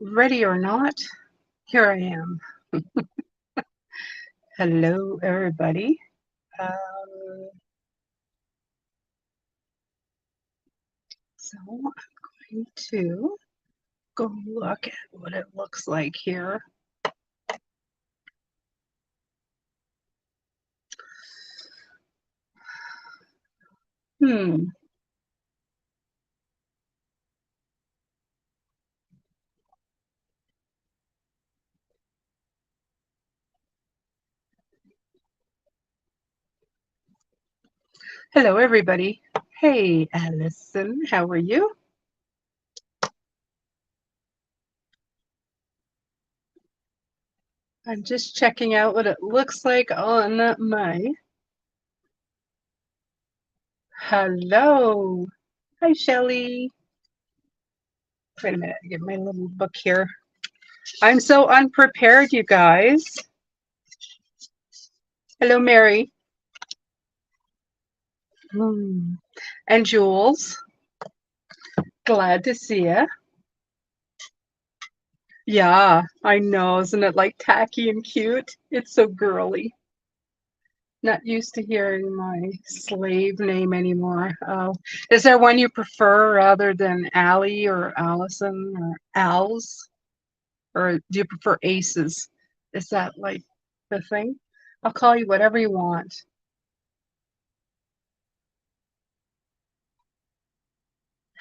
Ready or not, here I am. Hello, everybody. So I'm going to go look at what it looks like here. Hmm. Hello, everybody. Hey, Allison, how are you? I'm just checking out what it looks like on my. Hello. Hi, Shelley. Wait a minute, I get my little book here. I'm so unprepared, you guys. Hello, Mary. And Jules. Glad to see you. Yeah, I know. Isn't it like tacky and cute? It's so girly. Not used to hearing my slave name anymore. Oh, is there one you prefer rather than Allie or Allison or Als? Or do you prefer Aces? Is that like the thing? I'll call you whatever you want.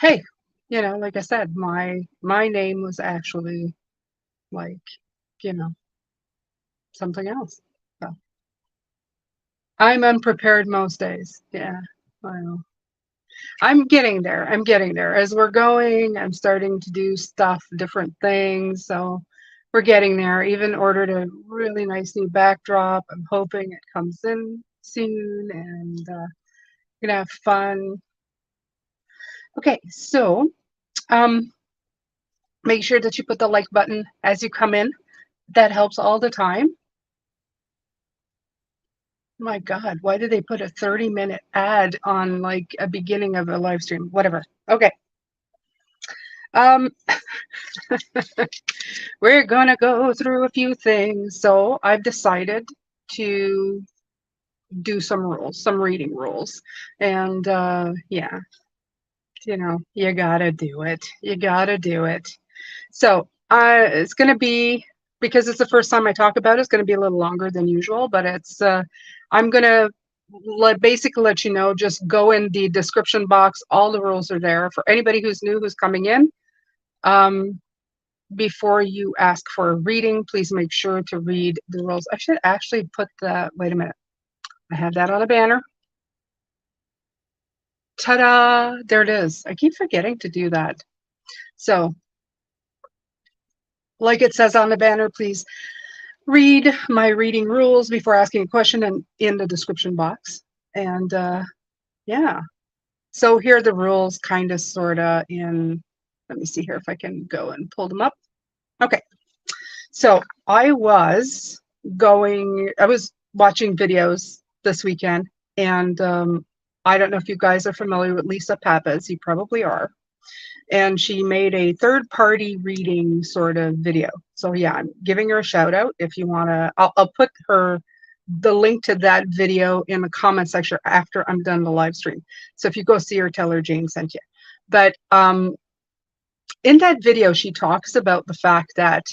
Hey, like I said, my name was actually like, you know, something else. So I'm unprepared most days. Yeah, I know. I'm getting there. I'm getting there. As we're going, I'm starting to do stuff, different things. So we're getting there. Even ordered a really nice new backdrop. I'm hoping it comes in soon and gonna have fun. Okay, so um, make sure that you put the like button as you come in. That helps all the time. My God, why did they put a 30-minute ad on like a beginning of a live stream? Whatever. Okay. Um, we're gonna go through a few things. So I've decided to do some rules, some reading rules. And yeah, you gotta do it. You gotta do it. So it's gonna be, because it's the first time I talk about it, it's gonna be a little longer than usual, but I'm gonna basically let you know, just go in the description box. All the rules are there for anybody who's new, who's coming in. Before you ask for a reading, please make sure to read the rules. I should actually put the, wait a minute, I have that on a banner. Ta-da, there it is. I keep forgetting to do that. So, like it says on the banner, please read my reading rules before asking a question and in the description box. And yeah, so here are the rules, kind of, sort of, in, let me see here if I can go and pull them up. Okay, so I was watching videos this weekend, and I don't know if you guys are familiar with Lisa Pappas. You probably are. And she made a third-party reading sort of video. So yeah, I'm giving her a shout out. If you want to, I'll put the link to that video in the comment section after I'm done the live stream. So if you go see her, tell her Jane sent you. But in that video, she talks about the fact that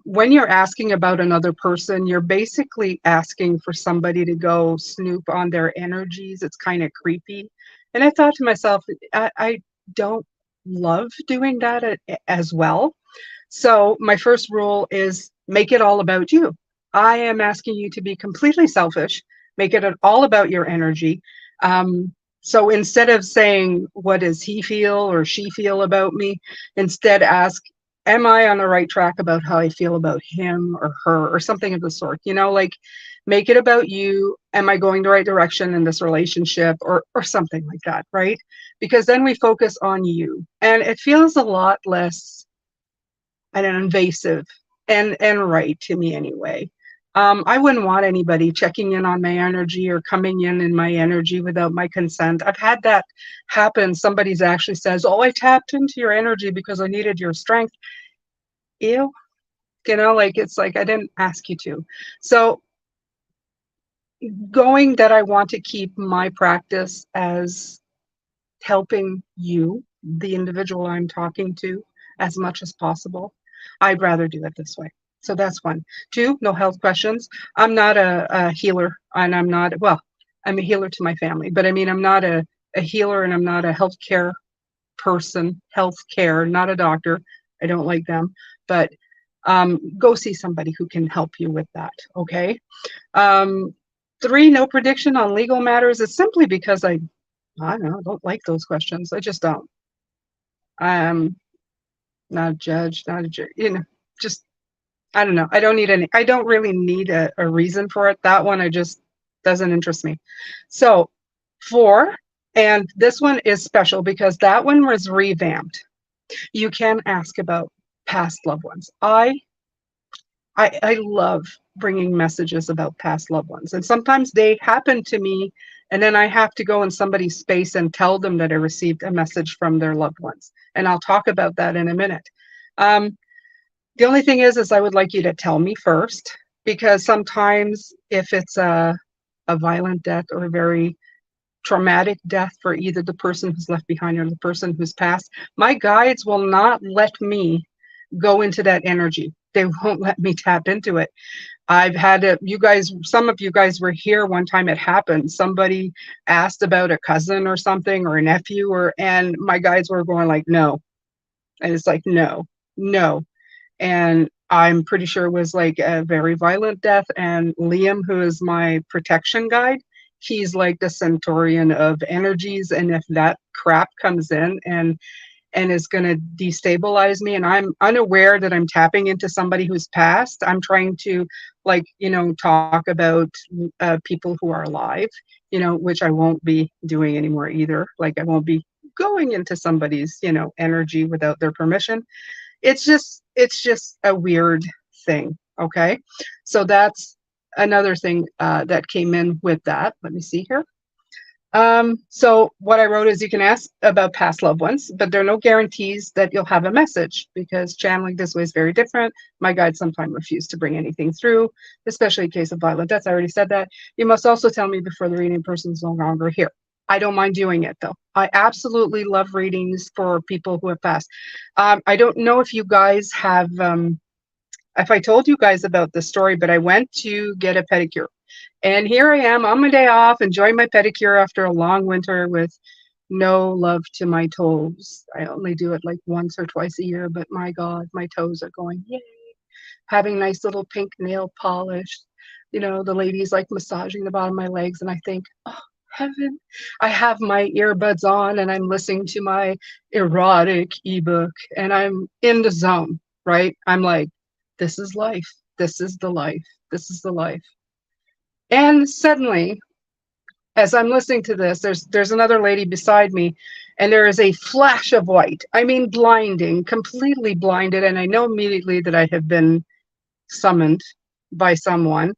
when you're asking about another person, you're basically asking for somebody to go snoop on their energies. It's kind of creepy. And I thought to myself, I don't love doing that as well. So my first rule is make it all about you. I am asking you to be completely selfish, make it all about your energy. So instead of saying, what does he feel or she feel about me? Instead ask, am I on the right track about how I feel about him or her or something of the sort? Like, make it about you. Am I going the right direction in this relationship or something like that, right? Because then we focus on you and it feels a lot less, I don't know, invasive and right to me anyway. I wouldn't want anybody checking in on my energy or coming in my energy without my consent. I've had that happen. Somebody's actually says, oh, I tapped into your energy because I needed your strength. ew, you know, like it's like I didn't ask you to. So going that I want to keep my practice as helping you, the individual I'm talking to, as much as possible, I'd rather do it this way. So that's one. Two, no health questions. I'm not a healer, and I'm not, well, I'm a healer to my family, but I mean, I'm not a healer and I'm not a healthcare person, healthcare, not a doctor. I don't like them, but go see somebody who can help you with that. Okay. Um, three, no prediction on legal matters. It's simply because I don't know, I don't like those questions. I just don't. I'm not a judge, not a jury, you know, just, I don't know. I don't need any, I don't really need a reason for it. That one, I just doesn't interest me. So, four, and this one is special because that one was revamped. You can ask about past loved ones. I love bringing messages about past loved ones. And sometimes they happen to me, and then I have to go in somebody's space and tell them that I received a message from their loved ones. And I'll talk about that in a minute. Um, the only thing is I would like you to tell me first, because sometimes if it's a violent death or a very traumatic death for either the person who's left behind or the person who's passed, my guides will not let me go into that energy. They won't let me tap into it. I've had it, you guys, some of you guys were here one time it happened. Somebody asked about a cousin or something or a nephew, and my guides were going like, no. And it's like, no, no. And I'm pretty sure it was like a very violent death. And Liam, who is my protection guide, he's like the centaurian of energies. And if that crap comes in and is going to destabilize me and I'm unaware that I'm tapping into somebody who's passed, I'm trying to, like, you know, talk about people who are alive, you know, which I won't be doing anymore either. Like, I won't be going into somebody's, you know, energy without their permission. It's just a weird thing. Okay. So that's another thing that came in with that. Let me see here. So what I wrote is you can ask about past loved ones, but there are no guarantees that you'll have a message because channeling this way is very different. My guides sometimes refuse to bring anything through, especially in case of violent death. I already said that. You must also tell me before the reading person is no longer here. I don't mind doing it though. I absolutely love readings for people who have passed. I don't know if you guys have, if I told you guys about this story, but I went to get a pedicure. And here I am on my day off, enjoying my pedicure after a long winter with no love to my toes. I only do it like once or twice a year, but my God, my toes are going, yay. Having nice little pink nail polish. You know, the ladies like massaging the bottom of my legs, and I think, oh, heaven. I have my earbuds on and I'm listening to my erotic ebook and I'm in the zone, right? I'm like, this is life. This is the life. This is the life. And suddenly, as I'm listening to this, there's another lady beside me, and there is a flash of white. I mean, blinding, completely blinded, and I know immediately that I have been summoned by someone.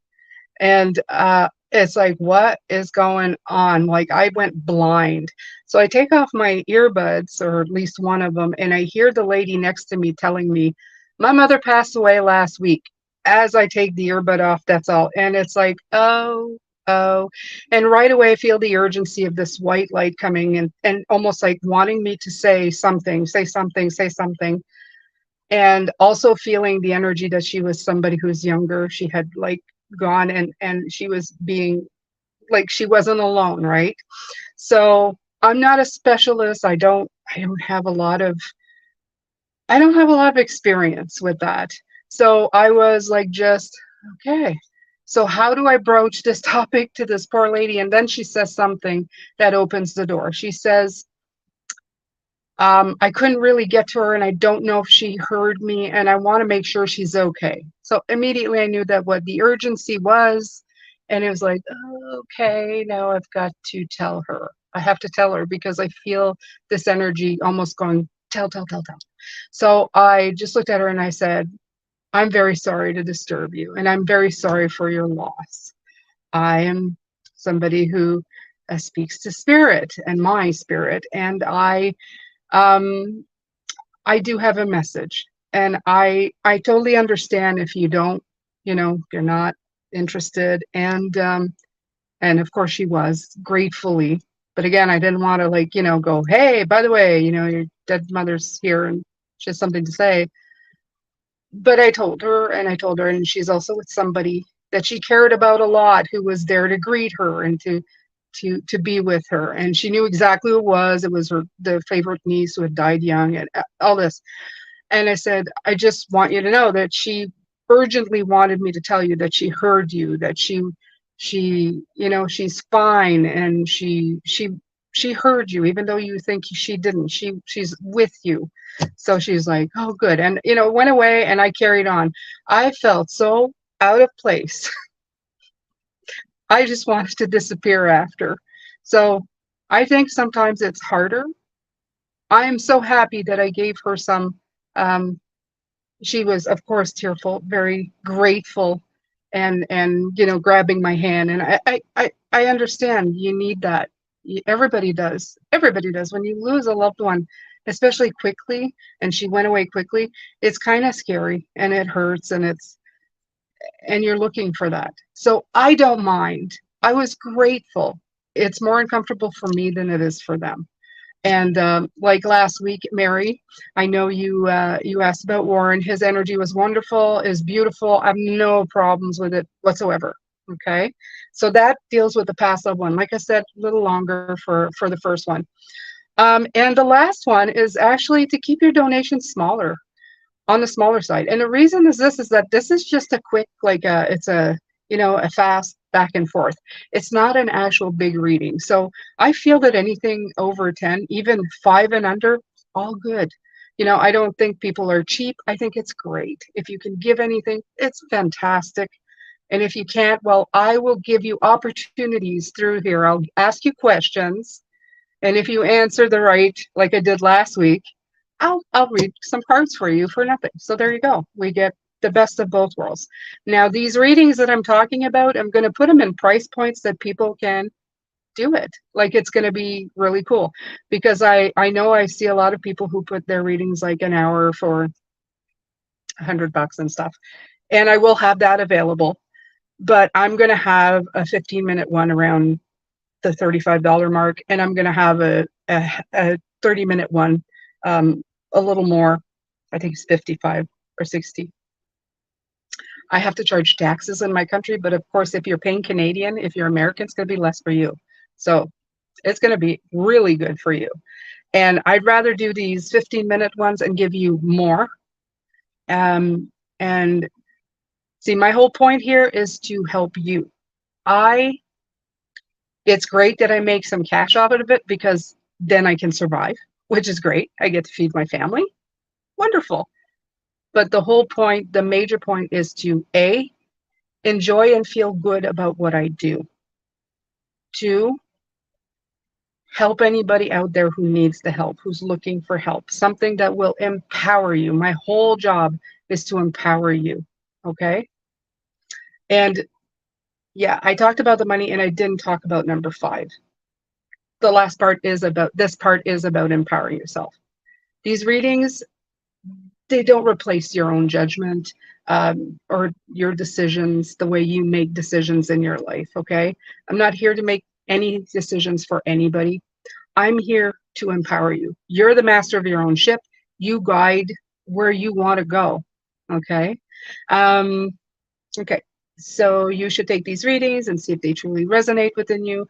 And it's like, what is going on? Like, I went blind. So I take off my earbuds, or at least one of them, and I hear the lady next to me telling me, my mother passed away last week. As I take the earbud off, that's all. And it's like, oh, oh. And right away, I feel the urgency of this white light coming and almost like wanting me to say something, say something, say something. And also feeling the energy that she was somebody who's younger. She had like gone and she was being like, she wasn't alone, right? So I'm not a specialist. I don't have a lot of experience with that. So I was like, just okay. So how do I broach this topic to this poor lady? And then she says something that opens the door. She says, I couldn't really get to her and I don't know if she heard me and I want to make sure she's okay. So immediately I knew that what the urgency was. And it was like, oh, okay, now I've got to tell her. I have to tell her because I feel this energy almost going, tell, tell, tell, tell. So I just looked at her and I said, I'm very sorry to disturb you and I'm very sorry for your loss. I am somebody who speaks to spirit and my spirit, and I do have a message. And I totally understand if you don't, you're not interested. And of course she was gratefully. But again, I didn't want to like, go, hey, by the way, your dead mother's here and she has something to say. But I told her, and she's also with somebody that she cared about a lot, who was there to greet her and to be with her. And she knew exactly who it was. It was the favorite niece who had died young, and all this. And I said, I just want you to know that she urgently wanted me to tell you that she heard you, that she's fine, and she heard you, even though you think she didn't. She's with you. So she's like, oh, good. And, went away, and I carried on. I felt so out of place. I just wanted to disappear after. So I think sometimes it's harder. I am so happy that I gave her some. She was, of course, tearful, very grateful, and grabbing my hand. And I understand you need that. Everybody does. Everybody does. When you lose a loved one, especially quickly, and she went away quickly, it's kind of scary, and it hurts, and you're looking for that. So I don't mind. I was grateful. It's more uncomfortable for me than it is for them. And like last week, Mary, I know you asked about Warren. His energy was wonderful, is beautiful. I have no problems with it whatsoever. Okay, so that deals with the past loved one. Like I said, a little longer for the first one. And the last one is actually to keep your donations smaller, on the smaller side. And the reason is that this is just a quick, like it's a fast back and forth. It's not an actual big reading. So I feel that anything over 10, even 5 and under, all good. I don't think people are cheap. I think it's great. If you can give anything, it's fantastic. And if you can't, well, I will give you opportunities through here. I'll ask you questions. And if you answer the right, like I did last week, I'll read some cards for you for nothing. So there you go. We get the best of both worlds. Now, these readings that I'm talking about, I'm going to put them in price points that people can do it. Like, it's going to be really cool, because I know I see a lot of people who put their readings like an hour for $100 and stuff. And I will have that available, but I'm going to have a 15-minute one around the $35 mark, and I'm going to have a 30-minute one, a little more. I think it's 55 or 60. I have to charge taxes in my country, but of course, if you're paying Canadian, if you're American, it's going to be less for you. So it's going to be really good for you. And I'd rather do these 15-minute ones and give you more. And see, my whole point here is to help you. It's great that I make some cash off of it, because then I can survive, which is great. I get to feed my family. Wonderful. But the whole point, the major point, is to A, enjoy and feel good about what I do. 2, help anybody out there who needs the help, who's looking for help, something that will empower you. My whole job is to empower you. Okay. And yeah, I talked about the money, and I didn't talk about number 5. This part is about empowering yourself. These readings, they don't replace your own judgment, or your decisions, the way you make decisions in your life. Okay. I'm not here to make any decisions for anybody. I'm here to empower you. You're the master of your own ship. You guide where you want to go. Okay. Okay. So you should take these readings and see if they truly resonate within you.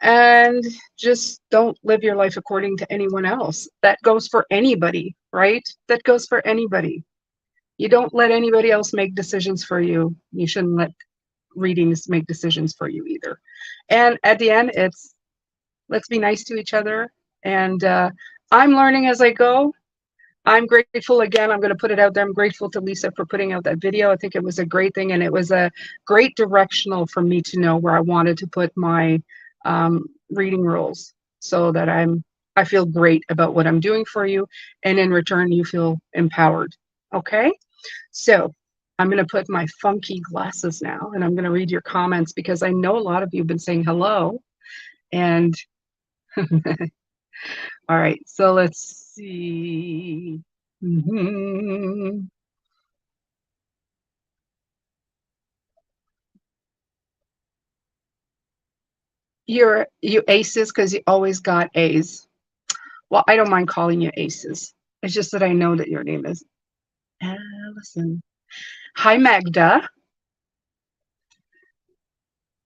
And just don't live your life according to anyone else. That goes for anybody, right? That goes for anybody. You don't let anybody else make decisions for you. You shouldn't let readings make decisions for you either. And at the end, let's be nice to each other. And I'm learning as I go. I'm grateful again. I'm going to put it out there. I'm grateful to Lisa for putting out that video. I think it was a great thing, and it was a great directional for me to know where I wanted to put my reading rules, so that I feel great about what I'm doing for you, and in return you feel empowered. Okay, so I'm going to put my funky glasses now, and I'm going to read your comments, because I know a lot of you have been saying hello. And all right, so let's see. Mhm. You aces because you always got A's. Well, I don't mind calling you aces. It's just that I know that your name is Allison. Hi, Magda.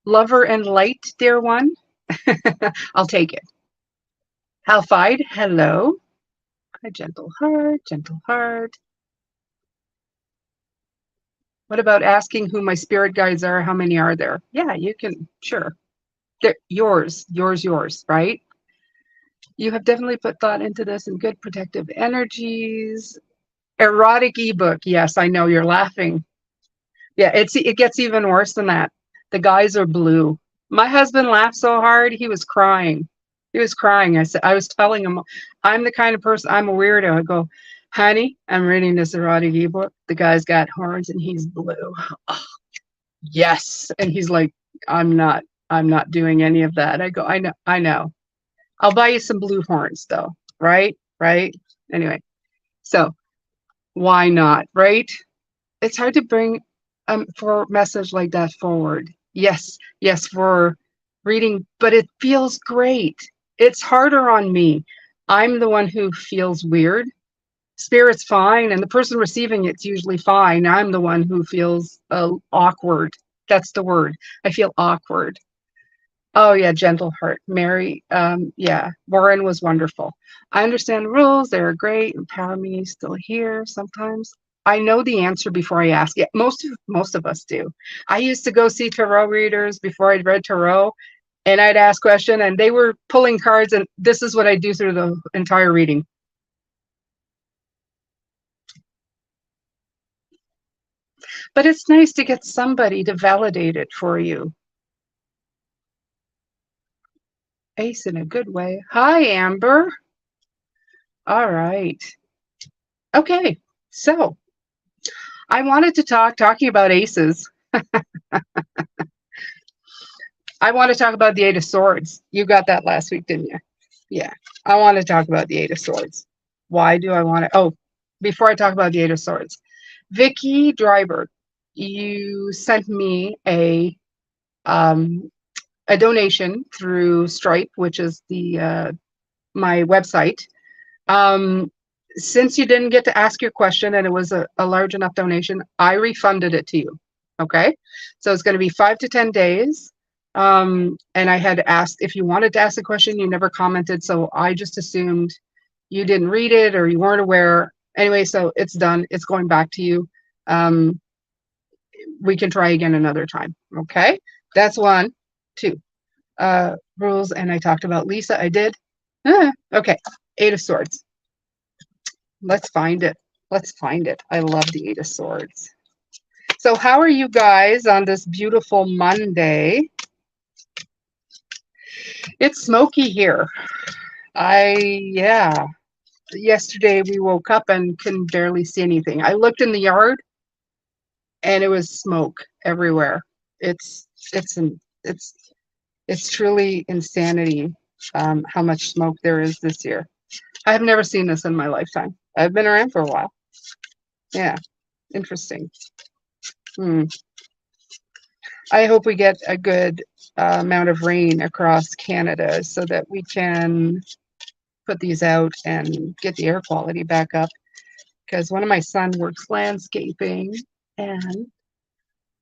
Lover and light, dear one. I'll take it. Halfide, hello. Hi, gentle heart, gentle heart. What about asking who my spirit guides are? How many are there? Yeah, you can, sure. They're yours, right? You have definitely put thought into this and good protective energies. Erotic ebook. Yes, I know you're laughing. Yeah, it gets even worse than that. The guys are blue. My husband laughed so hard he was crying. He was crying. I was telling him, I'm the kind of person, I'm a weirdo. I go, honey, I'm reading this erotic ebook. The guy's got horns and he's blue. Oh, yes. And he's like, I'm not doing any of that. I go, I know. I'll buy you some blue horns though. Right? Right? Anyway, so why not? Right? It's hard to bring for a message like that forward. Yes, yes, for reading, but it feels great. It's harder on me. I'm the one who feels weird. Spirit's fine, and the person receiving it's usually fine. I'm the one who feels awkward. That's the word. I feel awkward. Oh yeah, gentle heart. Mary, yeah, Warren was wonderful. I understand the rules, they're great. Empower me, still here sometimes. I know the answer before I ask it. Most of us do. I used to go see tarot readers before I'd read tarot, and I'd ask question, and they were pulling cards, and this is what I do through the entire reading. But it's nice to get somebody to validate it for you. Ace in a good way. Hi, Amber. All right. Okay. So I wanted to talking about aces. I want to talk about the Eight of Swords. You got that last week, didn't you? Yeah. I want to talk about the Eight of Swords. Why do I want to? Oh, before I talk about the Eight of Swords, Vicky Dryberg, you sent me a donation through Stripe, which is the my website. Um, since you didn't get to ask your question and it was a large enough donation, I refunded it to you. Okay. So it's going to be 5 to 10 days. And I had asked if you wanted to ask a question, you never commented. So I just assumed you didn't read it or you weren't aware. Anyway, so it's done. It's going back to you. Um, we can try again another time. Okay. That's one. Two. Rules. And I talked about Lisa. I did. Okay. Eight of Swords. Let's find it. Let's find it. I love the Eight of Swords. So how are you guys on this beautiful Monday? It's smoky here. Yeah. Yesterday we woke up and couldn't barely see anything. I looked in the yard and it was smoke everywhere. It's it's an it's it's truly insanity how much smoke there is this year. I have never seen this in my lifetime. I've been around for a while. Yeah, interesting. Hmm. I hope we get a good amount of rain across Canada so that we can put these out and get the air quality back up. Because one of my son works landscaping. And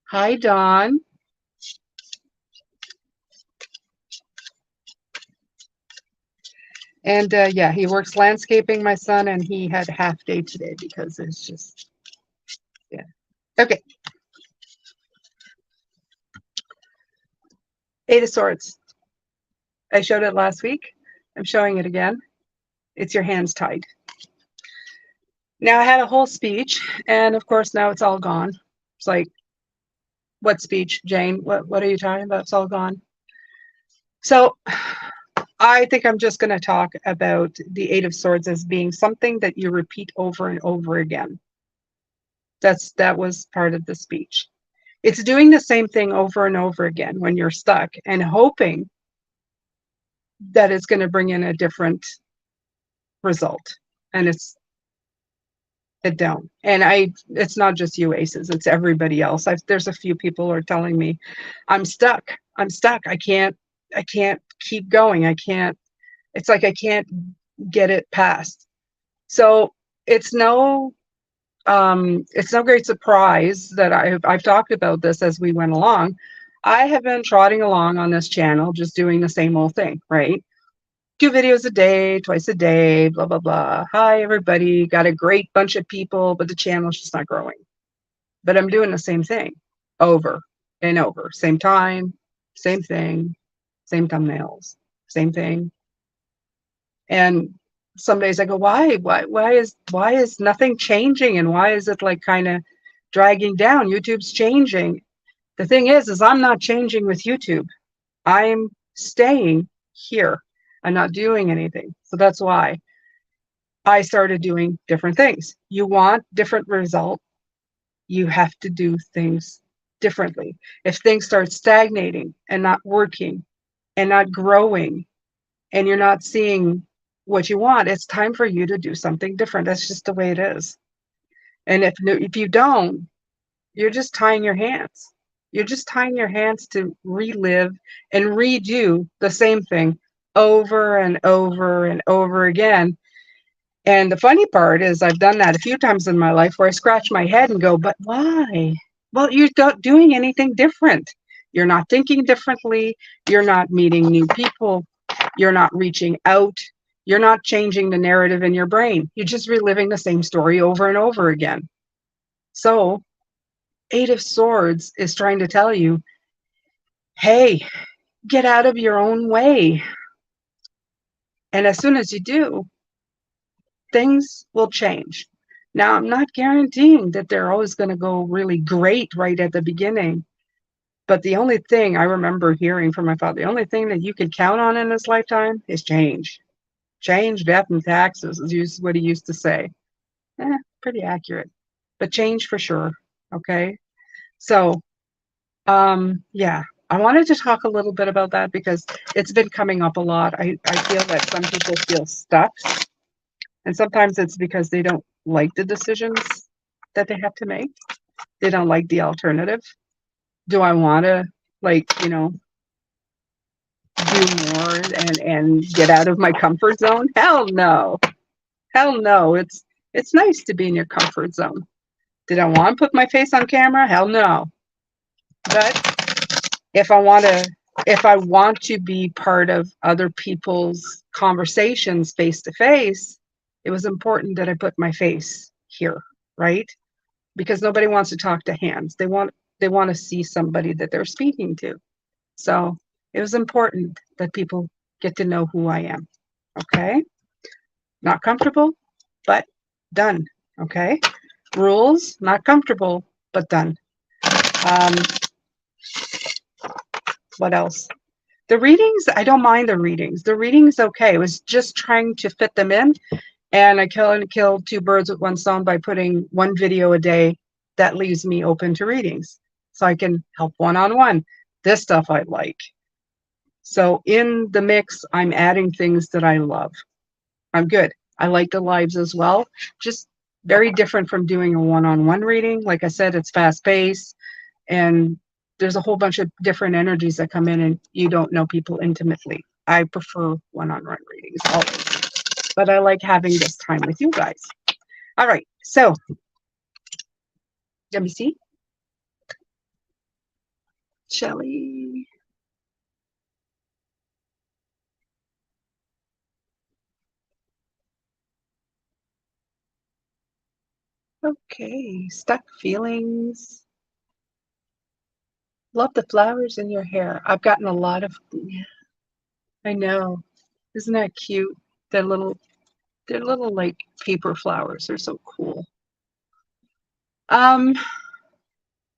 hi, Don. And yeah, he works landscaping, my son, and he had half day today because it's just, yeah. Okay, Eight of Swords. I showed it last week. I'm showing it again. It's your hands tied. Now I had a whole speech, and of course now it's all gone. It's like, what speech, Jane? What are you talking about? It's all gone. So I think I'm just going to talk about the Eight of Swords as being something that you repeat over and over again. That was part of the speech. It's doing the same thing over and over again when you're stuck and hoping that it's going to bring in a different result. And it's It don't. And it's not just you aces, it's everybody else. There's a few people who are telling me, I'm stuck. I'm stuck. I can't keep going. It's like I can't get it past. So it's no great surprise that I've talked about this as we went along. I have been trotting along on this channel, just doing the same old thing, right? 2 videos a day, twice a day, blah, blah, blah. Hi, everybody. Got a great bunch of people, but the channel's just not growing. But I'm doing the same thing over and over. Same time, same thing, same thumbnails, same thing. And some days I go, why is nothing changing? And why is it like kind of dragging down? YouTube's changing. The thing is I'm not changing with YouTube. I'm staying here. I'm not doing anything. So that's why I started doing different things. You want different result, you have to do things differently. If things start stagnating and not working and not growing and you're not seeing what you want, it's time for you to do something different. That's just the way it is. And if you don't, you're just tying your hands. You're just tying your hands to relive and redo the same thing over and over and over again. And the funny part is I've done that a few times in my life where I scratch my head and go, but why? Well, you're not doing anything different. You're not thinking differently. You're not meeting new people. You're not reaching out. You're not changing the narrative in your brain. You're just reliving the same story over and over again. So, Eight of Swords is trying to tell you, hey, get out of your own way. And as soon as you do, things will change. Now, I'm not guaranteeing that they're always going to go really great right at the beginning. But the only thing I remember hearing from my father, the only thing that you can count on in this lifetime is change. Change, death, and taxes is what he used to say. Pretty accurate. But change for sure. Okay. So, yeah, I wanted to talk a little bit about that because it's been coming up a lot. I feel that some people feel stuck. And sometimes it's because they don't like the decisions that they have to make. They don't like the alternative. Do I want to, like, do more and get out of my comfort zone? Hell no. Hell no. It's nice to be in your comfort zone. Did I want to put my face on camera? Hell no. But if I want to be part of other people's conversations face to face, it was important that I put my face here, right? Because nobody wants to talk to hands. They want to see somebody that they're speaking to. So it was important that people get to know who I am. Okay? Not comfortable, but done. Okay? Rules, not comfortable, but done. What else? The readings, I don't mind the readings. The readings, okay. It was just trying to fit them in. And I killed 2 birds with 1 stone by putting 1 video a day that leaves me open to readings. So I can help one-on-one. This stuff I like. So in the mix, I'm adding things that I love. I'm good. I like the lives as well. Just very different from doing a one-on-one reading. Like I said, it's fast-paced. And there's a whole bunch of different energies that come in and you don't know people intimately. I prefer one-on-one readings always. But I like having this time with you guys. All right, so let me see. Shelly. Okay, stuck feelings. Love the flowers in your hair. I've gotten a lot of, yeah, I know. Isn't that cute? They're little like paper flowers. They're so cool.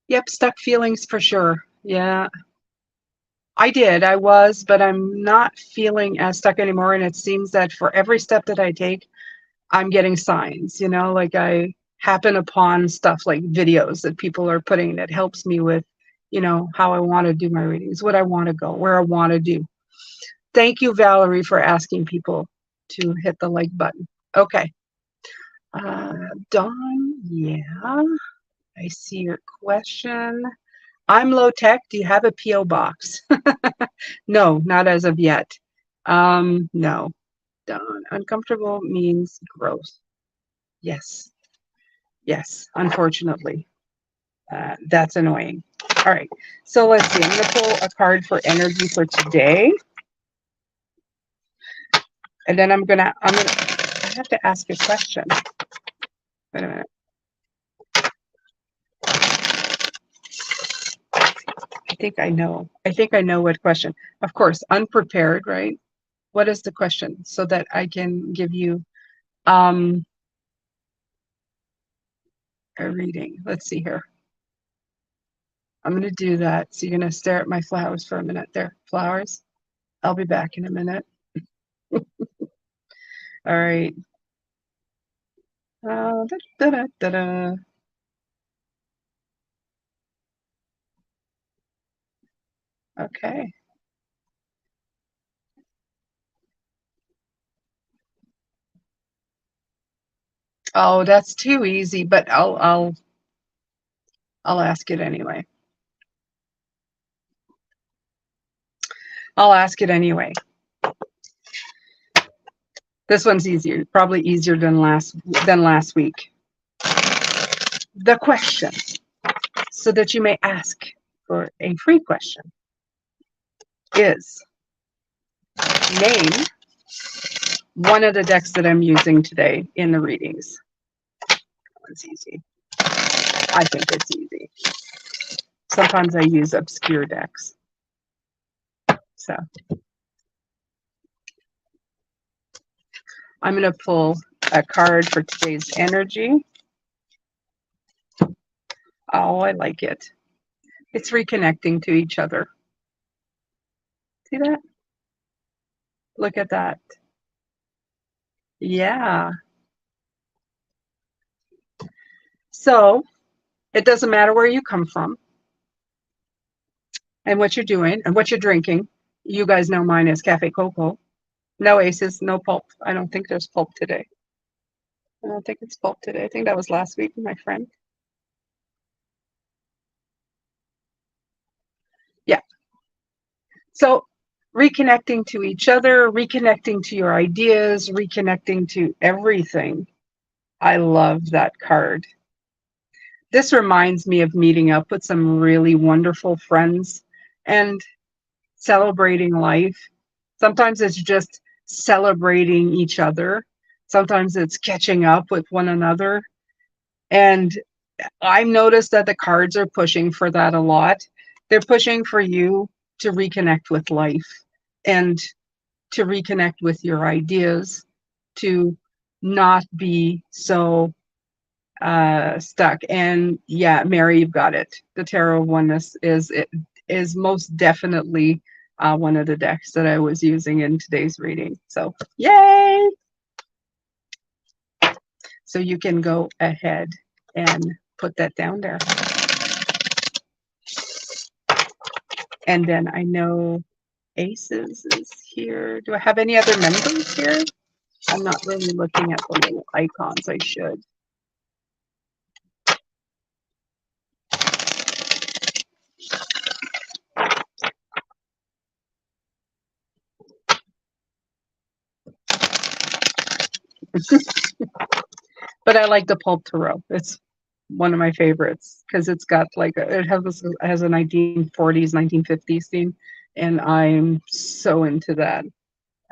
Yep, stuck feelings for sure. Yeah. I was, but I'm not feeling as stuck anymore. And it seems that for every step that I take, I'm getting signs, like I happen upon stuff like videos that people are putting that helps me with, how I want to do my readings, what I want to go, where I want to do. Thank you, Valerie, for asking people to hit the like button. Okay. Dawn, yeah, I see your question. I'm low tech. Do you have a P.O. box? No, not as of yet. No. Dawn, uncomfortable means growth. Yes. Yes, unfortunately. That's annoying. All right. So let's see. I'm going to pull a card for energy for today. And then I have to ask a question. Wait a minute. I think I know what question. Of course, unprepared, right? What is the question so that I can give you a reading? Let's see here. I'm going to do that. So you're going to stare at my flowers for a minute. There, flowers. I'll be back in a minute. All right. Da, da, da, da. Okay. Oh, that's too easy, but I'll ask it anyway. I'll ask it anyway. This one's easier, probably easier than last week. The question, so that you may ask for a free question, is name one of the decks that I'm using today in the readings. That one's easy. I think it's easy. Sometimes I use obscure decks. So I'm going to pull a card for today's energy. Oh, I like it. It's reconnecting to each other. See that? Look at that. Yeah. So it doesn't matter where you come from and what you're doing and what you're drinking. You guys know mine is Cafe Coco. No aces, no pulp. I don't think there's pulp today. I don't think it's pulp today. I think that was last week, my friend. Yeah. So reconnecting to each other, reconnecting to your ideas, reconnecting to everything. I love that card. This reminds me of meeting up with some really wonderful friends and celebrating life. Sometimes it's just celebrating each other. Sometimes it's catching up with one another. And I've noticed that the cards are pushing for that a lot. They're pushing for you to reconnect with life and to reconnect with your ideas, to not be so stuck. And yeah, Mary, you've got it. The Tarot of Oneness is most definitely one of the decks that I was using in today's reading. So yay! So you can go ahead and put that down there. And then I know Aces is here. Do I have any other members here? I'm not really looking at the little icons. I should. But I like the Pulp Tarot. It's one of my favorites because it's got like it has a 1940s, 1950s theme, and I'm so into that.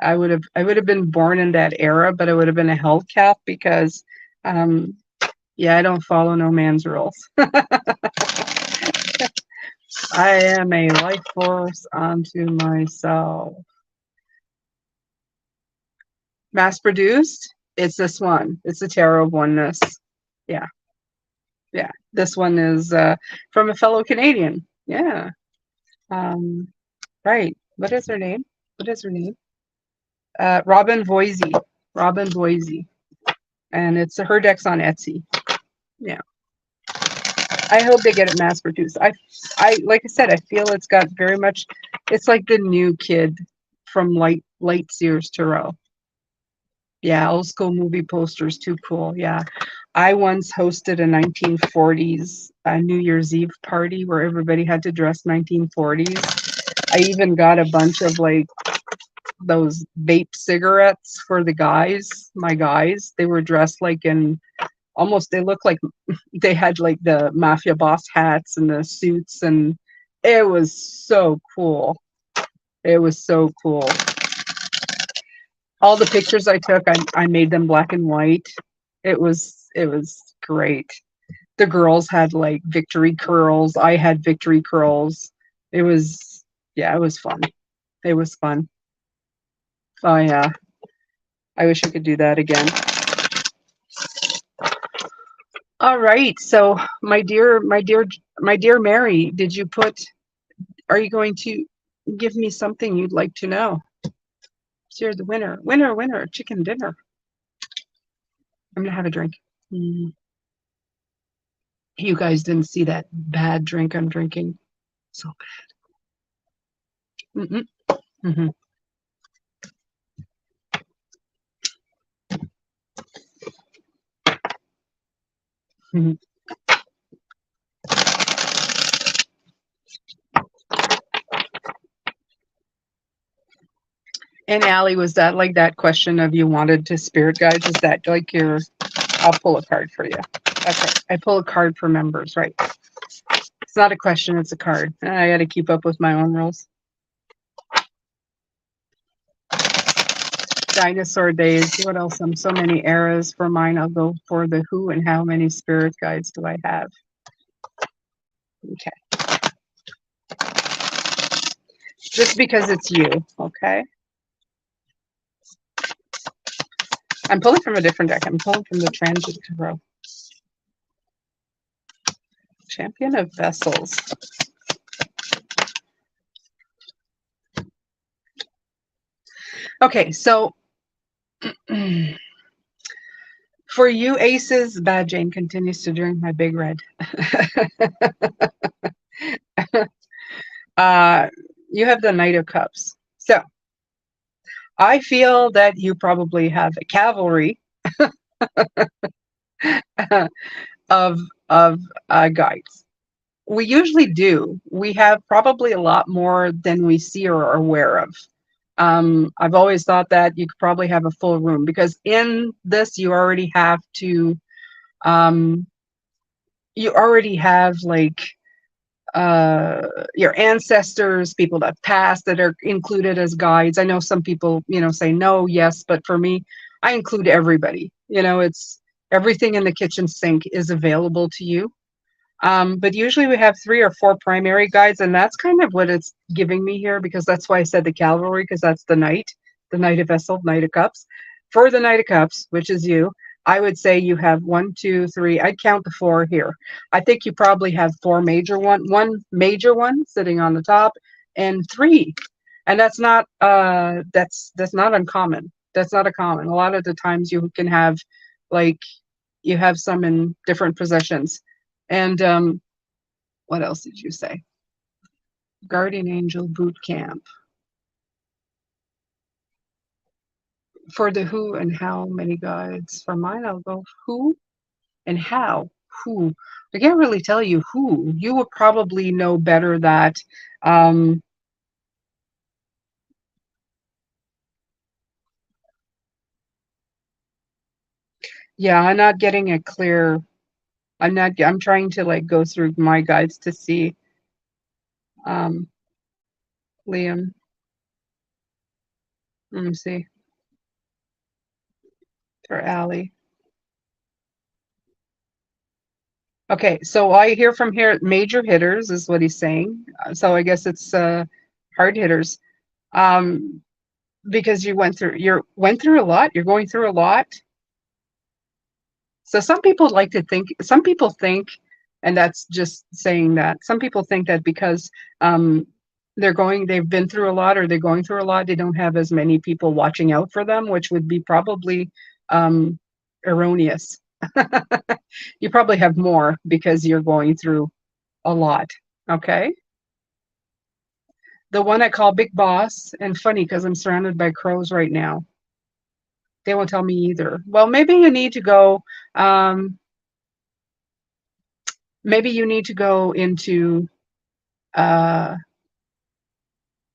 I would have been born in that era, but I would have been a health cap because, yeah, I don't follow no man's rules. I am a life force unto myself. Mass produced. It's this one. It's the Tarot of Oneness. Yeah. Yeah. This one is from a fellow Canadian. Yeah. Right. What is her name? What is her name? Robin Voisey. Robin Voisey. And it's her deck's on Etsy. Yeah. I hope they get it mass produced. I like I said, I feel it's got very much. It's like the new kid from Light Sears Tarot. Yeah, old school movie posters, too cool. Yeah. I once hosted a 1940s New Year's Eve party where everybody had to dress 1940s. I even got a bunch of like those vape cigarettes for the guys, my guys. They were dressed like in almost, they looked like they had like the mafia boss hats and the suits, and it was so cool. It was so cool. All the pictures I took, I made them black and white. It was great. The girls had like victory curls. I had victory curls. It was, yeah, it was fun. It was fun. Oh yeah. I wish I could do that again. All right. So my dear Mary, are you going to give me something you'd like to know? So you're the winner. Winner, winner, chicken dinner. I'm gonna have a drink. Mm. You guys didn't see that bad drink I'm drinking. So bad. Mm-hmm. Mm-hmm. And Allie, was that like that question of you wanted to spirit guides? Is that like your, I'll pull a card for you. Okay. I pull a card for members, right? It's not a question, it's a card. I got to keep up with my own rules. Dinosaur days. What else? So many eras. For mine, I'll go for the who and how many spirit guides do I have? Okay. Just because it's you, okay? I'm pulling from a different deck. I'm pulling from the Transit Tarot. Champion of Vessels. Okay, so for you aces, Bad Jane continues to drink my big red. uh, you have the Knight of Cups. So I feel that you probably have a cavalry of guides. We usually do. We have probably a lot more than we see or are aware of. I've always thought that you could probably have a full room because in this um, you already have like your ancestors, people that passed that are included as guides. I know some people, say no, yes, but for me, I include everybody. It's everything in the kitchen sink is available to you. But usually we have 3 or 4 primary guides, and that's kind of what it's giving me here, because that's why I said the cavalry, because that's the Knight of Vessel, Knight of Cups. For the Knight of Cups, which is you, I would say you have 1, 2, 3. I'd count the 4 here. I think you probably have 4 one major one sitting on the top, and 3. And that's not uncommon. That's not a common. A lot of the times you can have like you have some in different possessions. And what else did you say? Guardian Angel Boot Camp. For the who and how many guides. For mine, I'll go who and how. Who. I can't really tell you who. You would probably know better that. Yeah, I'm not getting a clear. I'm trying to like go through my guides to see. Um, Liam. Let me see. For Allie. Okay, so I hear from here major hitters is what he's saying. So I guess it's hard hitters. Um, because you went through a lot, you're going through a lot. So some people think, and that's just saying that some people think that because um they've been through a lot, or they're going through a lot, they don't have as many people watching out for them, which would be probably um erroneous. You probably have more because you're going through a lot. Okay. The one I call Big Boss, and funny because I'm surrounded by crows right now. They won't tell me either. Well, maybe you need to go, maybe you need to go into, uh,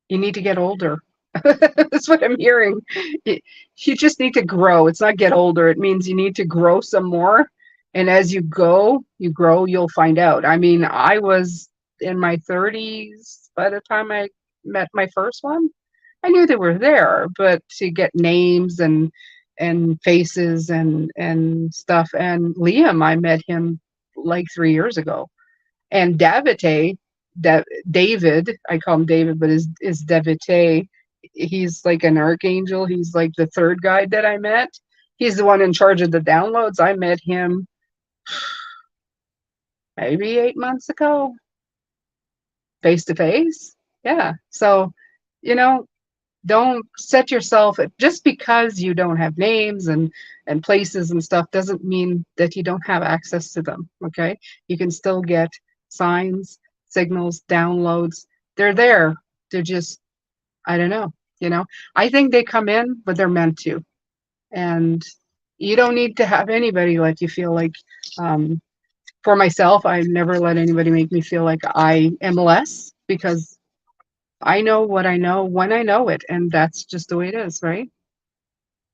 you need to get older. That's what I'm hearing. You just need to grow. It's not get older. It means you need to grow some more. And as you go, you grow, you'll find out. I mean, I was in my 30s by the time I met my first one. I knew they were there, but to get names and faces and stuff. And Liam, I met him like 3 years ago. And David, I call him David, but is Devite. He's like an archangel. He's like the third guy that I met. He's the one in charge of the downloads. I met him maybe 8 months ago, face to face. Yeah. So, you know, don't set yourself just because you don't have names and places and stuff doesn't mean that you don't have access to them. Okay. You can still get signs, signals, downloads. They're there. They're just, I don't know, I think they come in, but they're meant to. And you don't need to have anybody let you feel like, for myself, I've never let anybody make me feel like I am less, because I know what I know when I know it, and that's just the way it is, right?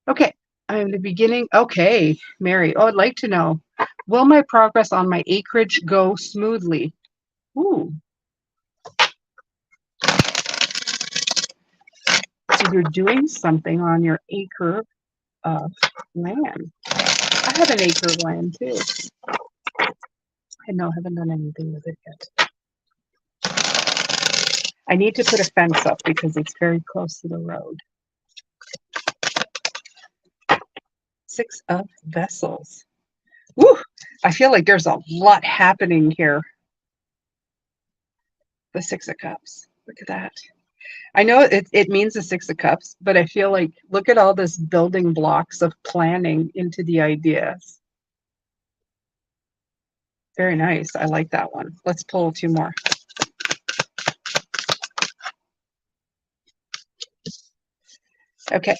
Okay, I'm the beginning. Okay, Mary. Oh, I'd like to know, will my progress on my acreage go smoothly? Ooh. So you're doing something on your acre of land. I have an acre of land too. I know, I haven't done anything with it yet. I need to put a fence up because it's very close to the road. 6 of vessels. Woo! I feel like there's a lot happening here. The 6 of cups. Look at that. I know it means the 6 of cups, but I feel like, look at all this building blocks of planning into the ideas. Very nice. I like that one. Let's pull 2 more. Okay.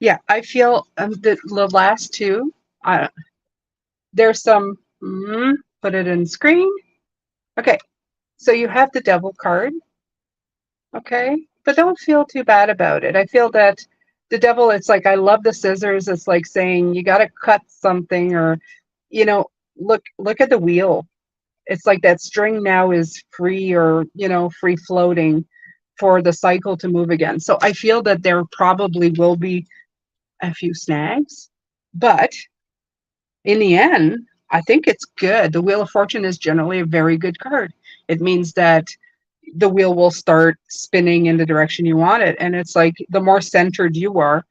Yeah, I feel the last 2, there's some, put it in screen. Okay, so you have the devil card. Okay, but don't feel too bad about it. I feel that the devil, it's like, I love the scissors. It's like saying you got to cut something, or, look at the wheel. It's like that string now is free, or, free floating for the cycle to move again. So I feel that there probably will be a few snags, but in the end, I think it's good. The Wheel of Fortune is generally a very good card. It means that the wheel will start spinning in the direction you want it. And it's like, the more centered you are,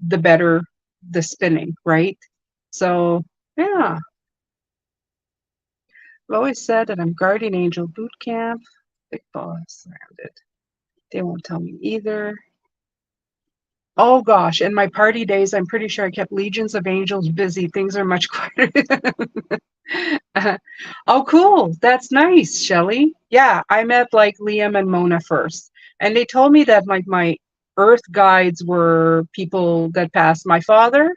the better the spinning, right? So, yeah. I've always said that I'm Guardian Angel Boot Camp. Big boss around it. They won't tell me either. Oh gosh, in my party days, I'm pretty sure I kept legions of angels busy. Things are much quieter. Oh, cool. That's nice, Shelley. Yeah, I met like Liam and Mona first. And they told me that like my earth guides were people that passed. My father,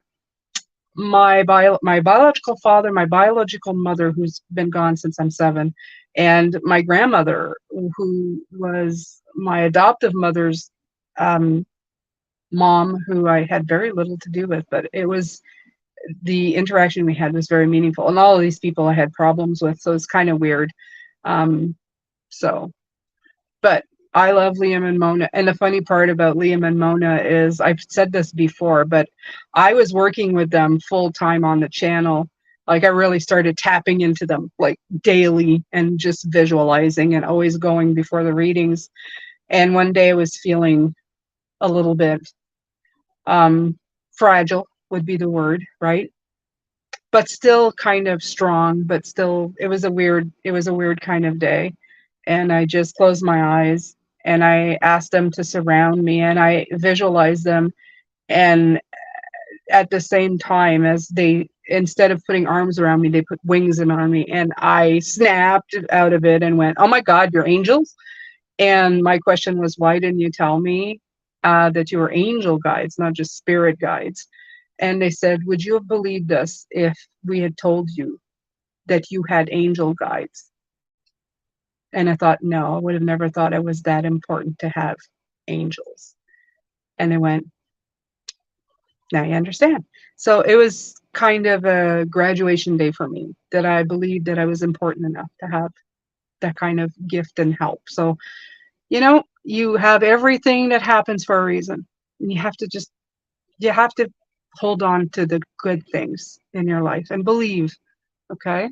my biological father, my biological mother, who's been gone since I'm 7, and my grandmother, who was my adoptive mother's mom, who I had very little to do with, but it was, the interaction we had was very meaningful. And all of these people I had problems with, so it's kind of weird. But I love Liam and Mona. And the funny part about Liam and Mona is, I've said this before, but I was working with them full time on the channel. Like, I really started tapping into them like daily and just visualizing and always going before the readings. And one day I was feeling a little bit fragile would be the word, right? But still kind of strong, but still, it was a weird kind of day. And I just closed my eyes and I asked them to surround me, and I visualized them. And at the same time as instead of putting arms around me, they put wings around me, and I snapped out of it and went, "Oh my God, you're angels!" And my question was, "Why didn't you tell me that you were angel guides, not just spirit guides?" And they said, "Would you have believed us if we had told you that you had angel guides?" And I thought, no, I would have never thought it was that important to have angels. And they went, now you understand. So it was kind of a graduation day for me, that I believed that I was important enough to have that kind of gift and help. So, you know, you have everything that happens for a reason. And you have to hold on to the good things in your life and believe. Okay.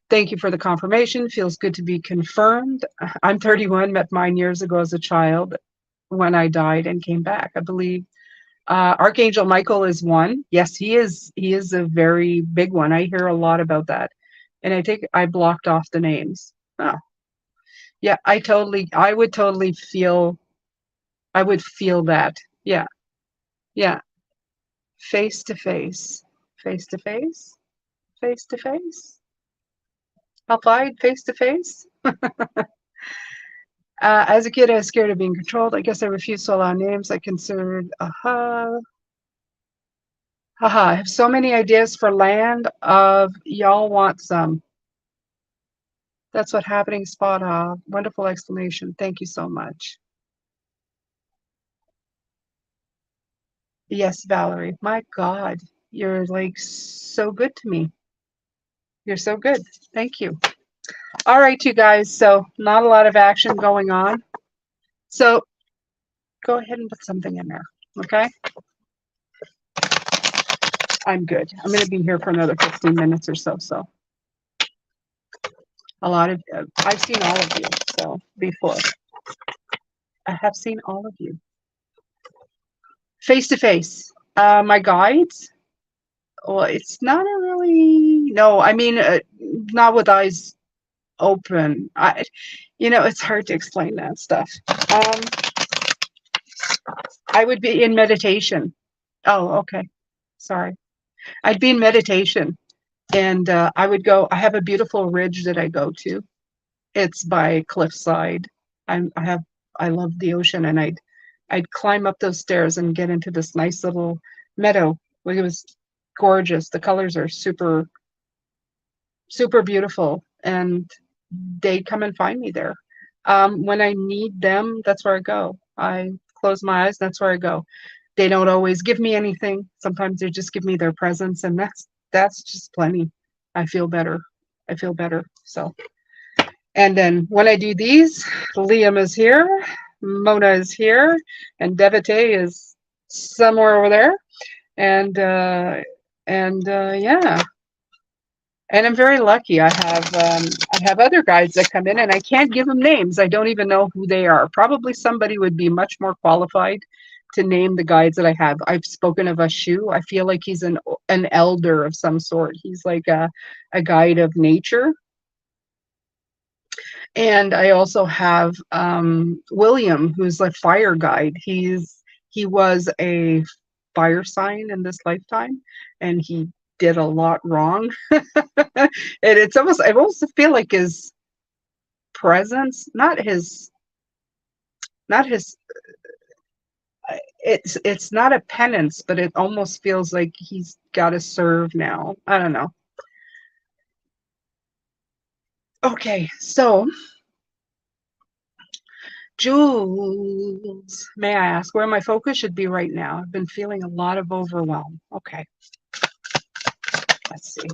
Thank you for the confirmation. Feels good to be confirmed. I'm 31, met mine years ago as a child when I died and came back. I believe Archangel Michael is one. Yes, he is. He is a very big one. I hear a lot about that. And I think I blocked off the names. Oh, yeah, I would totally feel, I would feel that. Yeah, yeah. Face to face, face to face, face to face. Alphide, face to face. As a kid, I was scared of being controlled. I guess I refused to allow names I considered. Aha. Haha, I have so many ideas for land of y'all want some. That's what happening spot on. Wonderful explanation. Thank you so much. Yes, Valerie. My God, you're like so good to me. You're so good. Thank you. All right, you guys. So not a lot of action going on. So go ahead and put something in there. Okay. I'm good. I'm going to be here for another 15 minutes or so. So a lot of, I've seen all of you. So before I have seen all of you face to face. My guides. Well, it's not a really, no, I mean, not with eyes open. It's hard to explain that stuff. Um, I would be in meditation. Oh, okay. Sorry. I'd be in meditation, and I would go. I have a beautiful ridge that I go to. It's by cliffside. I'm, I have, I love the ocean, and I'd climb up those stairs and get into this nice little meadow. It was gorgeous. The colors are super, super beautiful, and they come and find me there. When I need them, that's where I go. I close my eyes, that's where I go. They don't always give me anything. Sometimes they just give me their presence, and that's just plenty. I feel better. I feel better. So, and then when I do these, Liam is here, Mona is here, and Devate is somewhere over there. And yeah. And I'm very lucky. I have other guides that come in, and I can't give them names. I don't even know who they are. Probably somebody would be much more qualified to name the guides that I have. I've spoken of Ashu. I feel like he's an elder of some sort. He's like a guide of nature. And I also have William, who's a fire guide. He was a fire sign in this lifetime, and he did a lot wrong. And it's almost, I almost feel like his presence, not his it's not a penance, but it almost feels like he's got to serve now. I don't know. Okay, so Jules, may I ask where my focus should be right now? I've been feeling a lot of overwhelm. Okay, let's see.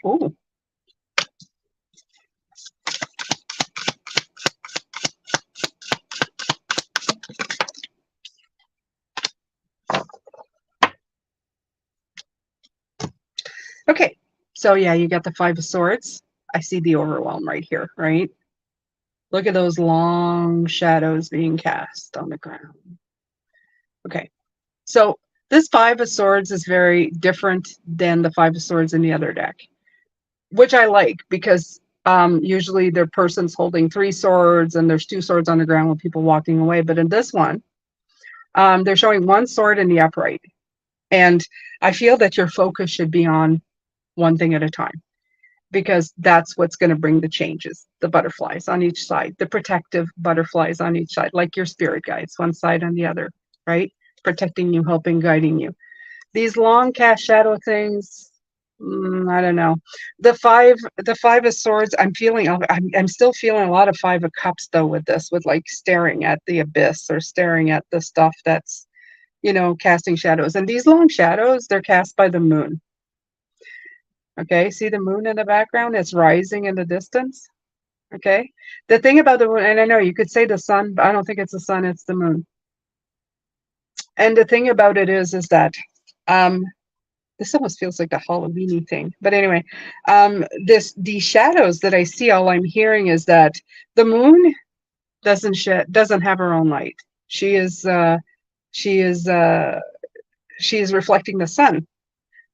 Oh, okay. So yeah, you got the Five of Swords. I see the overwhelm right here, right? Look at those long shadows being cast on the ground. Okay, so this Five of Swords is very different than the Five of Swords in the other deck, which I like because usually the person's holding three swords and there's two swords on the ground with people walking away. But in this one, they're showing one sword in the upright. And I feel that your focus should be on one thing at a time, because that's what's going to bring the changes. The butterflies on each side, the protective butterflies on each side, like your spirit guides, one side on the other, right? Protecting you, helping, guiding you. These long cast shadow things, I don't know. The five of swords, I'm still feeling a lot of five of cups though with this, with like staring at the abyss or staring at the stuff that's, casting shadows. And these long shadows, they're cast by the moon. Okay, see the moon in the background? It's rising in the distance. Okay. The thing about the moon, and I know you could say the sun, but I don't think it's the sun, it's the moon. And the thing about it is that um this almost feels like the Halloweeny thing. But anyway, these shadows that I see, all I'm hearing is that the moon doesn't have her own light. She is she is she is reflecting the sun.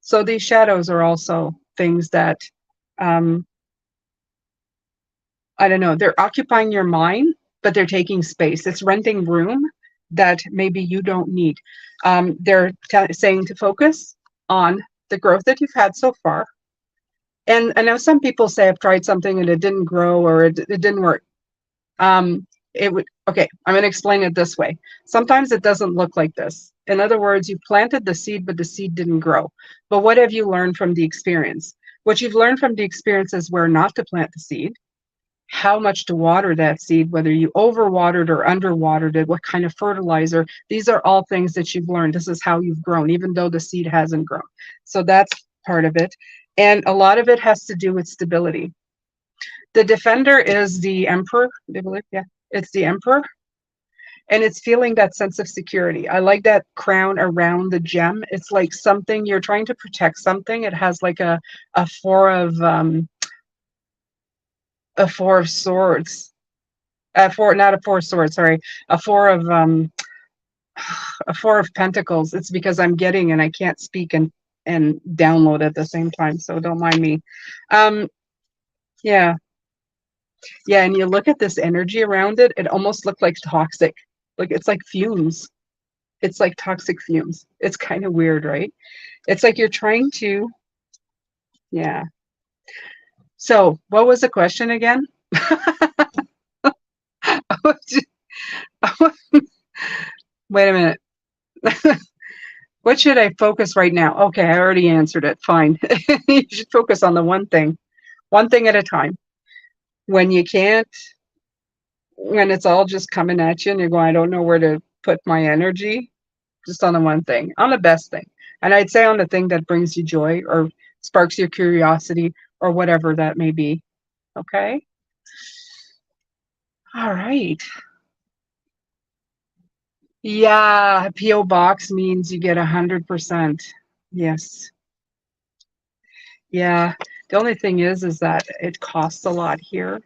So these shadows are also things that um I don't know, they're occupying your mind, but they're taking space. It's renting room that maybe you don't need. They're saying to focus on the growth that you've had so far. And I know some people say I've tried something and it didn't grow or it didn't work. Okay, I'm going to explain it this way. Sometimes it doesn't look like this. In other words, you planted the seed, but the seed didn't grow. But what have you learned from the experience? What you've learned from the experience is where not to plant the seed, how much to water that seed, whether you overwatered or underwatered it, what kind of fertilizer. These are all things that you've learned. This is how you've grown, even though the seed hasn't grown. So that's part of it. And a lot of it has to do with stability. The defender is the emperor, I believe. Yeah, it's the emperor. And it's feeling that sense of security. I like that crown around the gem. It's like something you're trying to protect something. It has like a four of swords. Not a four of swords, sorry. A four of a four of pentacles. It's because I'm getting and I can't speak and download at the same time, so don't mind me. Yeah. Yeah, and you look at this energy around it, it almost looked like toxic. Like it's like fumes. It's like toxic fumes. It's kind of weird, right? It's like you're trying to, yeah. So, what was the question again? Wait a minute. What should I focus right now? Okay, I already answered it. Fine. You should focus on the one thing at a time. When you can't, when it's all just coming at you and you're going, I don't know where to put my energy, just on the one thing, on the best thing. And I'd say on the thing that brings you joy or sparks your curiosity or whatever that may be. Okay? All right. Yeah, PO box means you get 100%. Yes. Yeah. The only thing is that it costs a lot here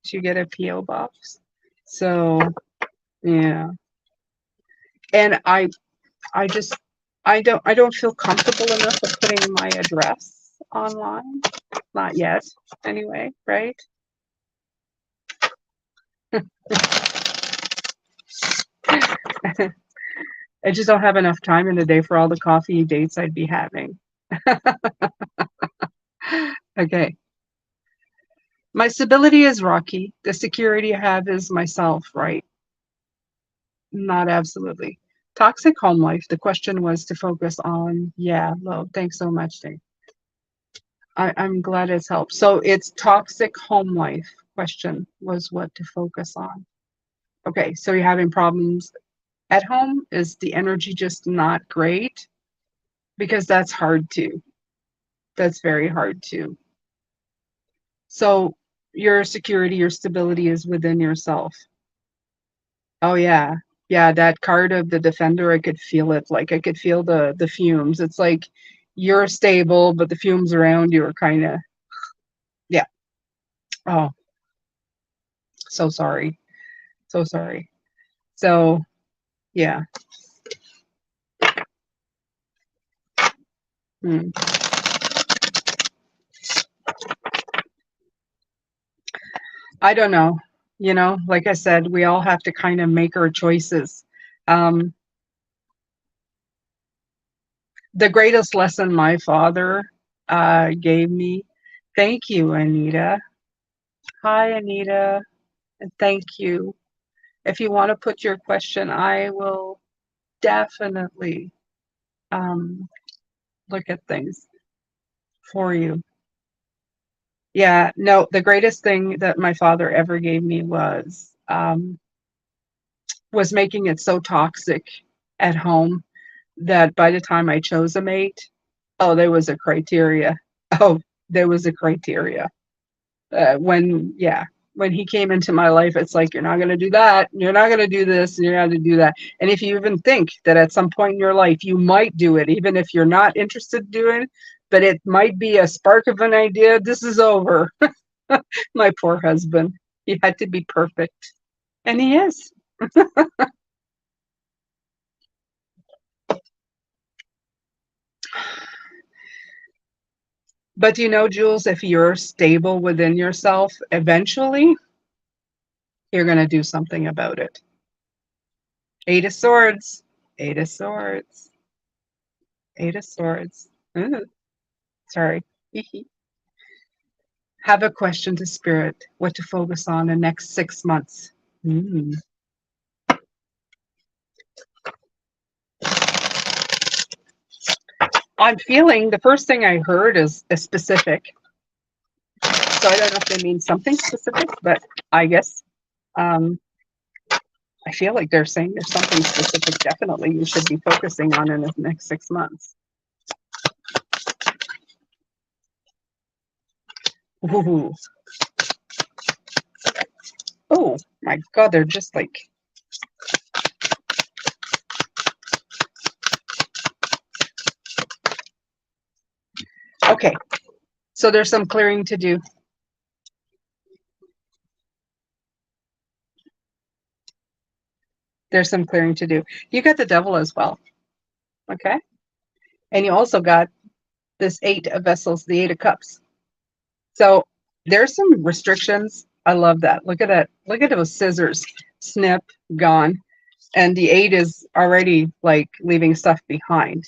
to get a PO box. So, yeah. And I just I don't feel comfortable enough with putting my address online. Not yet, anyway, right? I just don't have enough time in the day for all the coffee dates I'd be having. Okay. My stability is rocky. The security I have is myself, right? Not absolutely. Toxic home life. The question was to focus on, yeah, well, thanks so much, Dave. I'm glad it's helped. So it's toxic home life question was what to focus on. Okay, so you're having problems at home? Is the energy just not great? Because that's hard too. That's very hard too. So your security, your stability is within yourself. Oh yeah. Yeah, that card of the defender, I could feel it. Like I could feel the fumes. It's like you're stable, but the fumes around you are kind of, yeah. Oh, so sorry. So sorry. So, yeah. Hmm. I don't know. Like I said, we all have to kind of make our choices. Um, the greatest lesson my father gave me. Thank you, Anita. Hi, Anita, and thank you. If you want to put your question, I will definitely um, look at things for you. Yeah, no, the greatest thing that my father ever gave me was making it so toxic at home that by the time I chose a mate, oh, there was a criteria. Oh, there was a criteria. Yeah, when he came into my life, it's like, you're not going to do that. You're not going to do this. You're not going to do that. And if you even think that at some point in your life, you might do it, even if you're not interested in doing it, but it might be a spark of an idea, this is over. My poor husband. He had to be perfect. And he is. But you know, Jules, if you're stable within yourself, eventually you're going to do something about it. Eight of Swords. Eight of Swords. Eight of Swords. Ooh, sorry. Have a question to Spirit. What to focus on the next 6 months. Mm. I'm feeling the first thing I heard is a specific. So I don't know if they mean something specific, but I guess um, I feel like they're saying there's something specific definitely you should be focusing on in the next 6 months. Ooh. Oh my God, they're just like, okay, so there's some clearing to do. There's some clearing to do. You got the devil as well, okay? And you also got this 8 of vessels, the 8 of cups. So there's some restrictions. I love that. Look at that. Look at those scissors. Snip, gone. And the 8 is already like leaving stuff behind.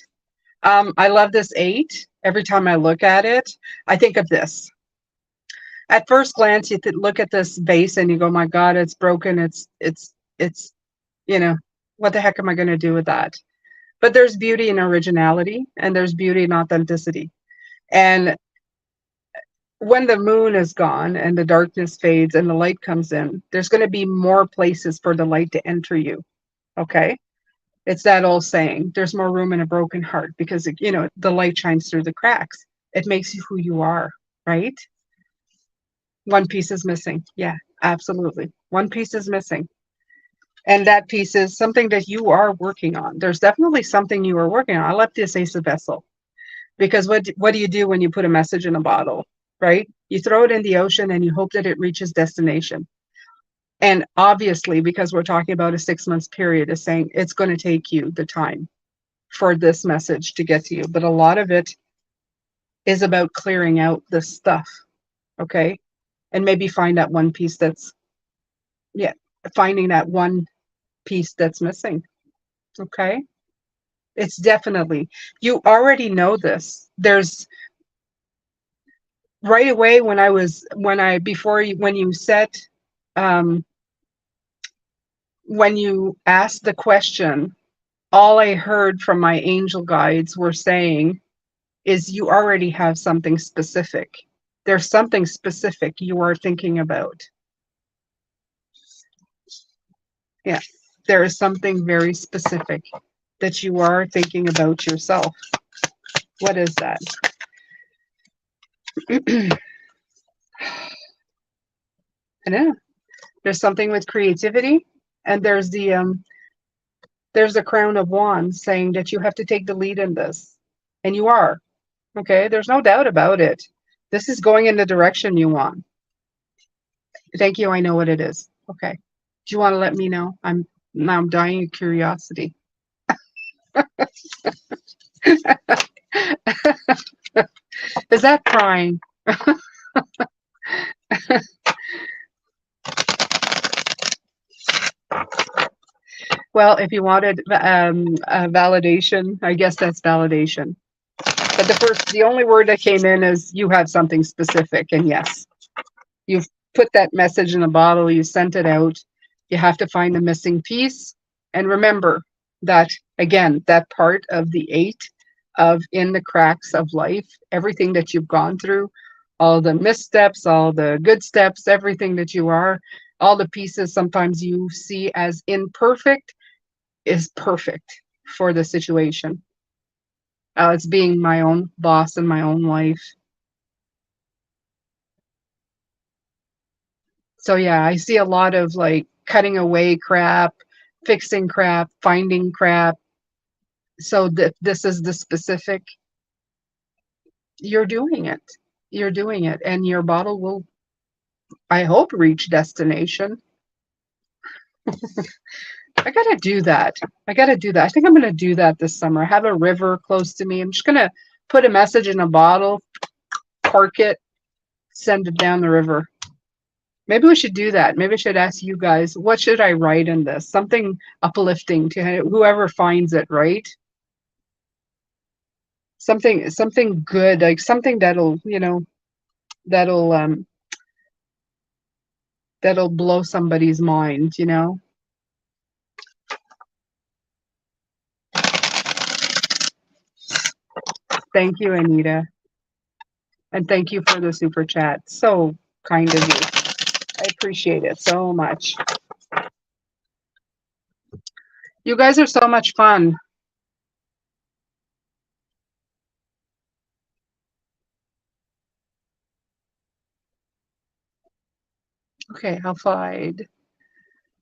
I love this 8. Every time I look at it, I think of this. At first glance, you look at this vase and you go, my God, it's broken. It's, you know, what the heck am I going to do with that? But there's beauty in originality and there's beauty in authenticity. And when the moon is gone and the darkness fades and the light comes in, there's going to be more places for the light to enter you. Okay. It's that old saying, there's more room in a broken heart because, you know, the light shines through the cracks. It makes you who you are, right? One piece is missing. Yeah, absolutely. One piece is missing. And that piece is something that you are working on. There's definitely something you are working on. I love this Ace of Vessel because what do you do when you put a message in a bottle, right? You throw it in the ocean and you hope that it reaches destination. And obviously, because we're talking about a 6 months period, is saying it's going to take you the time for this message to get to you. But a lot of it is about clearing out the stuff, okay? And maybe find that one piece that's, yeah, finding that one piece that's missing, okay? It's definitely, you already know this. There's right away when you set, um, when you asked the question, all I heard from my angel guides were saying is you already have something specific. There's something specific you are thinking about. Yeah, there is something very specific that you are thinking about yourself. What is that? I know. There's something with creativity, and there's the crown of wands saying that you have to take the lead in this, and you are. Okay, there's no doubt about it. This is going in the direction you want. Thank you. I know what it is. Okay. Do you want to let me know? I'm dying of curiosity. Is that crying? Well, if you wanted validation, I guess that's validation. But the only word that came in is you have something specific, and yes, you've put that message in a bottle, you sent it out. You have to find the missing piece. And remember that, again, that part of the eight of in the cracks of life, everything that you've gone through, all the missteps, all the good steps, everything that you are, all the pieces sometimes you see as imperfect is perfect for the situation. It's being my own boss in my own life. So yeah, I see a lot of like cutting away crap, fixing crap, finding crap. So that this is the specific, you're doing it. You're doing it. And your bottle will, I hope, reach destination. I gotta do that. I gotta do that. I think I'm gonna do that this summer. Have a river close to me. I'm just gonna put a message in a bottle, park it, send it down the river. Maybe we should do that. Maybe I should ask you guys, what should I write in this? Something uplifting to whoever finds it, right? Something good, like something that'll that'll blow somebody's mind, Thank you, Anita. And thank you for the super chat. So kind of you. I appreciate it so much. You guys are so much fun. Okay, I'll find.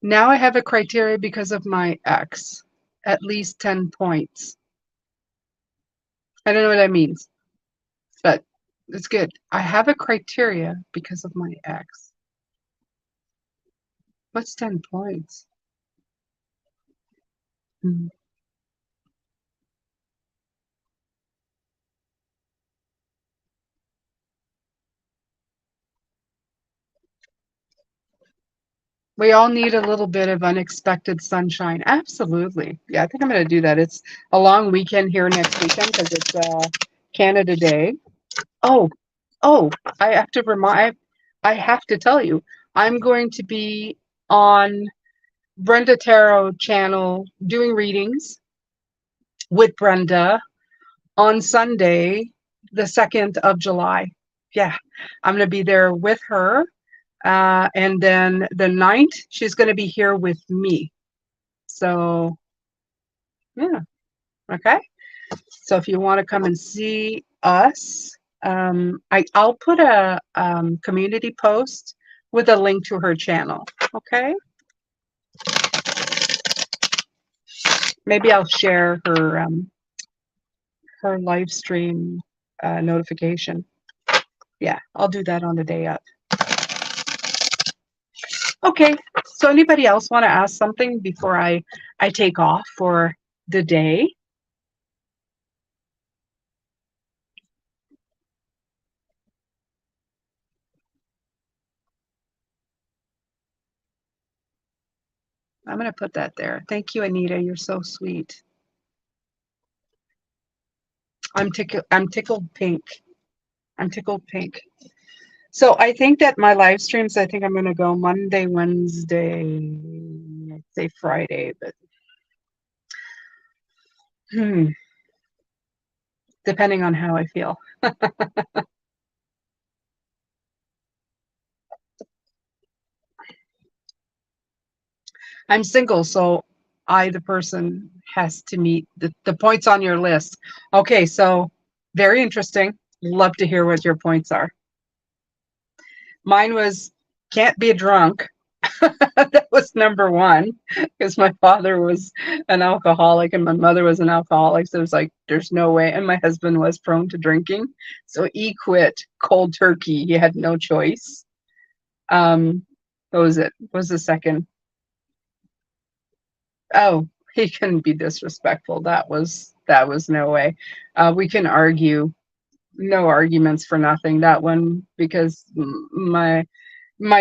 Now I have a criteria because of my ex. At least 10 points. I don't know what that means, but it's good. I have a criteria because of my ex. What's 10 points? Hmm. We all need a little bit of unexpected sunshine. Absolutely. Yeah, I think I'm going to do that. It's a long weekend here next weekend because it's Canada Day. Oh, oh, I have to I have to tell you, I'm going to be on Brenda Tarot channel doing readings with Brenda on Sunday, the 2nd of July. Yeah, I'm going to be there with her. And then the 9th, she's going to be here with me. So, yeah, okay. So if you want to come and see us, I'll put a community post with a link to her channel. Okay. Maybe I'll share her live stream notification. Yeah, I'll do that on the day up. Okay. So anybody else want to ask something before I take off for the day? I'm going to put that there. Thank you, Anita. You're so sweet. I'm tickled pink. I'm tickled pink. So I think that my live streams, I think I'm going to go Monday, Wednesday, I'd say Friday, but depending on how I feel. I'm single, so the person, has to meet the points on your list. Okay, so very interesting. Love to hear what your points are. Mine was can't be a drunk. That was number one because my father was an alcoholic and my mother was an alcoholic. So it was like, there's no way. And my husband was prone to drinking. So he quit cold turkey. He had no choice. What was it? What was the second? Oh, he couldn't be disrespectful. That was no way. We can argue. No arguments for nothing. That one, because my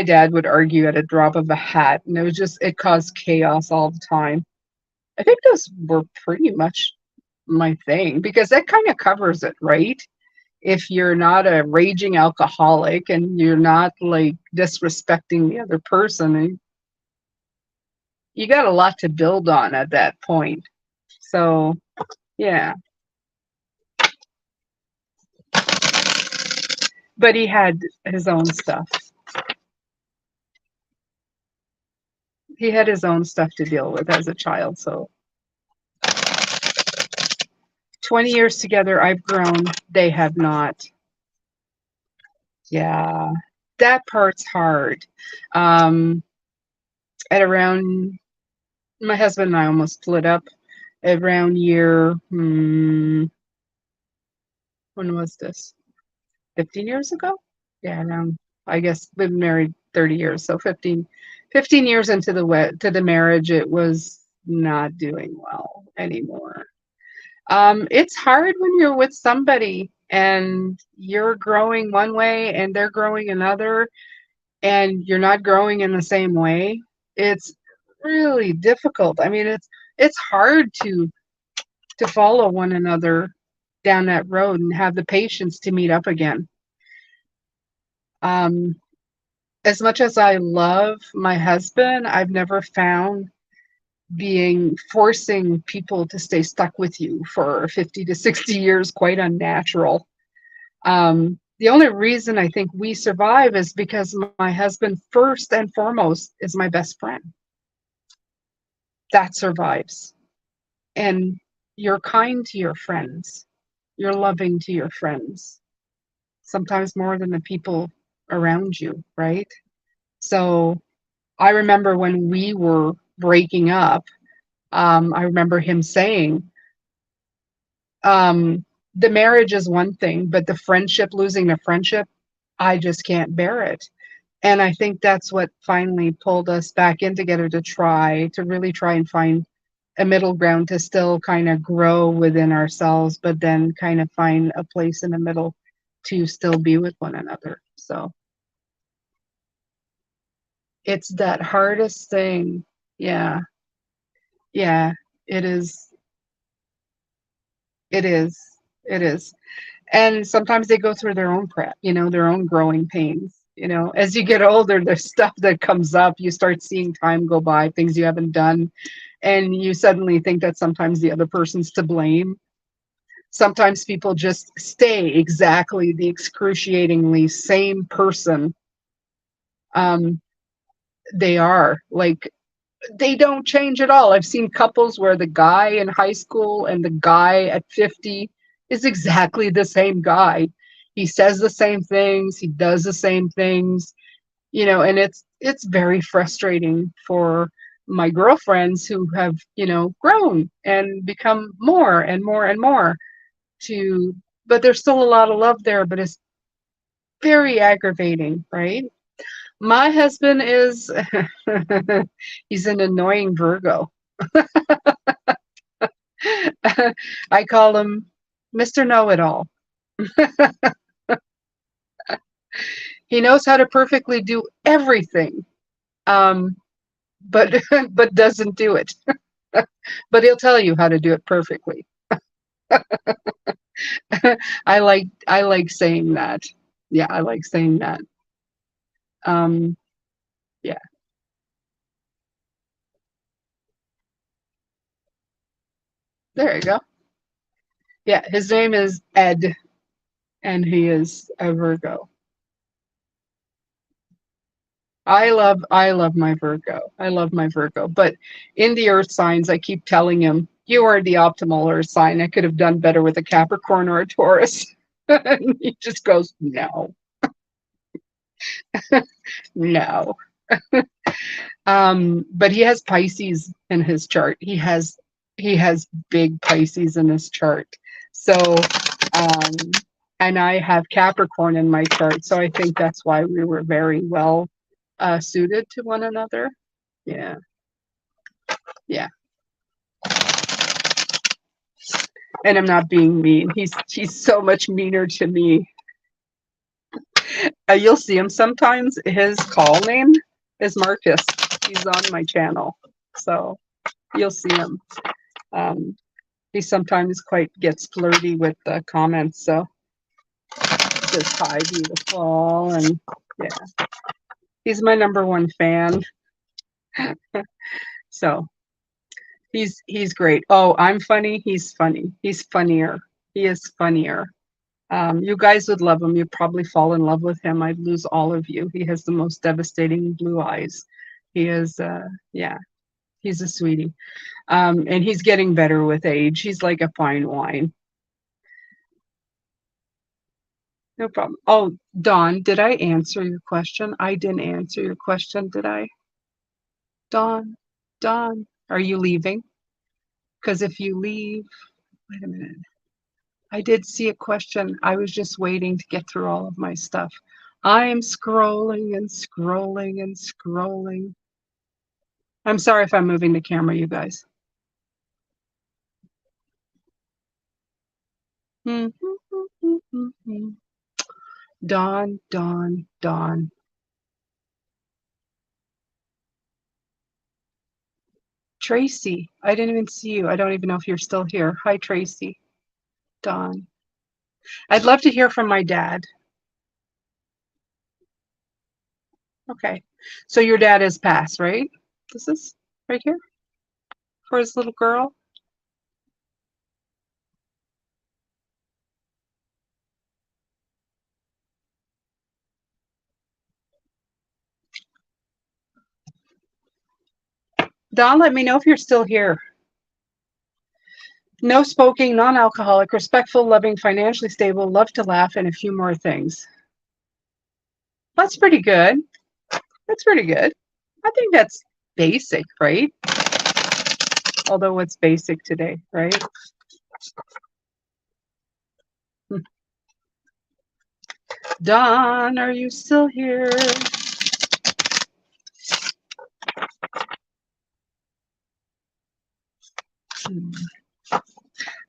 dad would argue at a drop of a hat, and it caused chaos all the time. I think those were pretty much my thing because that kind of covers it, right? If you're not a raging alcoholic and you're not like disrespecting the other person, you got a lot to build on at that point. So, yeah. But he had his own stuff. He had his own stuff to deal with as a child. So 20 years together, I've grown. They have not. Yeah. That part's hard. Um, at around, my husband and I almost split up around year, when was this? 15 years ago? Yeah, around, I guess, been married 30 years. So 15 years into the marriage, it was not doing well anymore. It's hard when you're with somebody and you're growing one way and they're growing another and you're not growing in the same way. It's really difficult. I mean, it's hard to follow one another down that road and have the patience to meet up again. Um, as much as I love my husband, I've never found being forcing people to stay stuck with you for 50 to 60 years quite unnatural. The only reason I think we survive is because my husband, first and foremost, is my best friend. That survives. And you're kind to your friends. You're loving to your friends, sometimes more than the people around you, right? So I remember when we were breaking up, I remember him saying, the marriage is one thing, but the friendship, losing the friendship, I just can't bear it. And I think that's what finally pulled us back in together to really try and find a middle ground to still kind of grow within ourselves, but then kind of find a place in the middle to still be with one another. So it's that hardest thing. Yeah. Yeah. It is. It is. It is. And sometimes they go through their own prep, their own growing pains. As you get older, there's stuff that comes up. You start seeing time go by, things you haven't done, and you suddenly think that sometimes the other person's to blame. Sometimes people just stay exactly the excruciatingly same person. Um, they are like, they don't change at all. I've seen couples where the guy in high school and the guy at 50 is exactly the same guy. He says the same things, he does the same things, and it's very frustrating for my girlfriends who have, grown and become more and more and more to, but there's still a lot of love there, but it's very aggravating, right? My husband is, he's an annoying Virgo. I call him Mr. Know-It-All. He knows how to perfectly do everything, um, but but doesn't do it. But he'll tell you how to do it perfectly. I like saying that. Yeah, I like saying that. Um, yeah, there you go. Yeah, his name is Ed, and he is a Virgo. I love my Virgo. I love my Virgo. But in the earth signs, I keep telling him, you are the optimal earth sign. I could have done better with a Capricorn or a Taurus. And he just goes, no, no. But he has Pisces in his chart. He has big Pisces in his chart. So um and I have Capricorn in my chart. So I think that's why we were very well suited to one another. Yeah. Yeah. And I'm not being mean. He's so much meaner to me. You'll see him sometimes. His call name is Marcus. He's on my channel. So You'll see him. He sometimes quite gets flirty with the comments, so just hi, beautiful, and yeah, he's my #1 fan. So he's great. Oh, I'm funny. He's funny. He's funnier. He is funnier. You guys would love him. You'd probably fall in love with him. I'd lose all of you. He has the most devastating blue eyes. He is, yeah, he's a sweetie. And he's getting better with age. He's like a fine wine. No problem. Oh, Dawn, did I answer your question? I didn't answer your question, did I? Dawn, are you leaving? Because if you leave, wait a minute. I did see a question. I was just waiting to get through all of my stuff. I am scrolling and scrolling and scrolling. I'm sorry if I'm moving the camera, you guys. Dawn. Tracy, I didn't even see you. I don't even know if you're still here. Hi, Tracy. Dawn. I'd love to hear from my dad. Okay. So your dad has passed, right? This is right here for his little girl. Don, let me know if you're still here. No smoking, non-alcoholic, respectful, loving, financially stable, love to laugh, and a few more things. That's pretty good. That's pretty good. I think that's basic, right? Although what's basic today, right? Don, are you still here?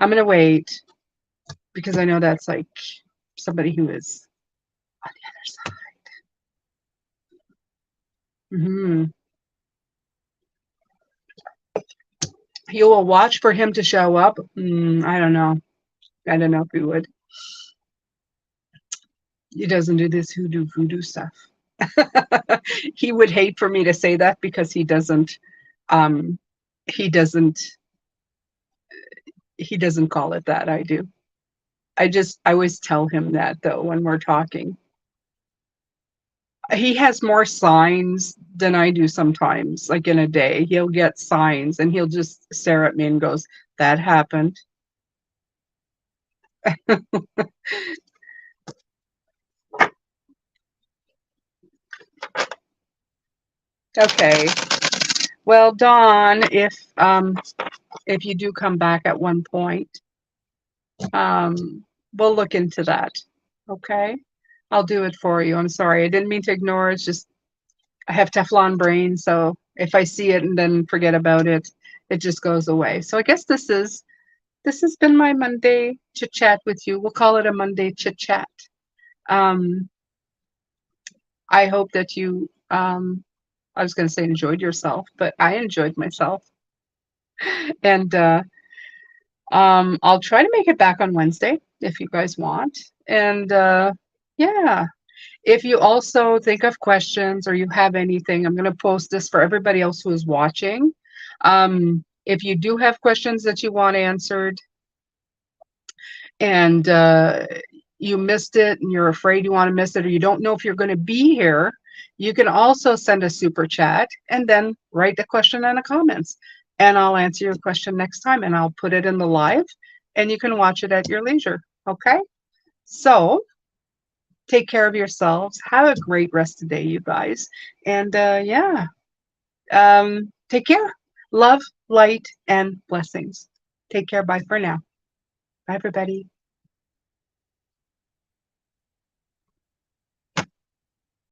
I'm gonna wait because I know that's like somebody who is on the other side. You will watch for him to show up. I don't know. I don't know if he would. He doesn't do this voodoo stuff. He would hate for me to say that because he doesn't he doesn't call it that. I do. I always tell him that though when we're talking. He has more signs than I do sometimes, like in a day. He'll get signs and he'll just stare at me and goes, "That happened." Okay. Well, Dawn, if you do come back at one point, we'll look into that. Okay? I'll do it for you. I'm sorry. I didn't mean to ignore. It's just I have Teflon brain, so if I see it and then forget about it, it just goes away. So I guess this has been my Monday chit chat with you. We'll call it a Monday chit chat. I hope that you I was going to say enjoyed yourself, but I enjoyed myself. And I'll try to make it back on Wednesday if you guys want. And yeah, if you also think of questions or you have anything, I'm going to post this for everybody else who is watching. If you do have questions that you want answered and you missed it and you're afraid you want to miss it or you don't know if you're going to be here, you can also send a super chat and then write the question in the comments. And I'll answer your question next time and I'll put it in the live and you can watch it at your leisure. Okay? So take care of yourselves. Have a great rest of the day, you guys. And yeah, take care. Love, light, and blessings. Take care. Bye for now. Bye, everybody.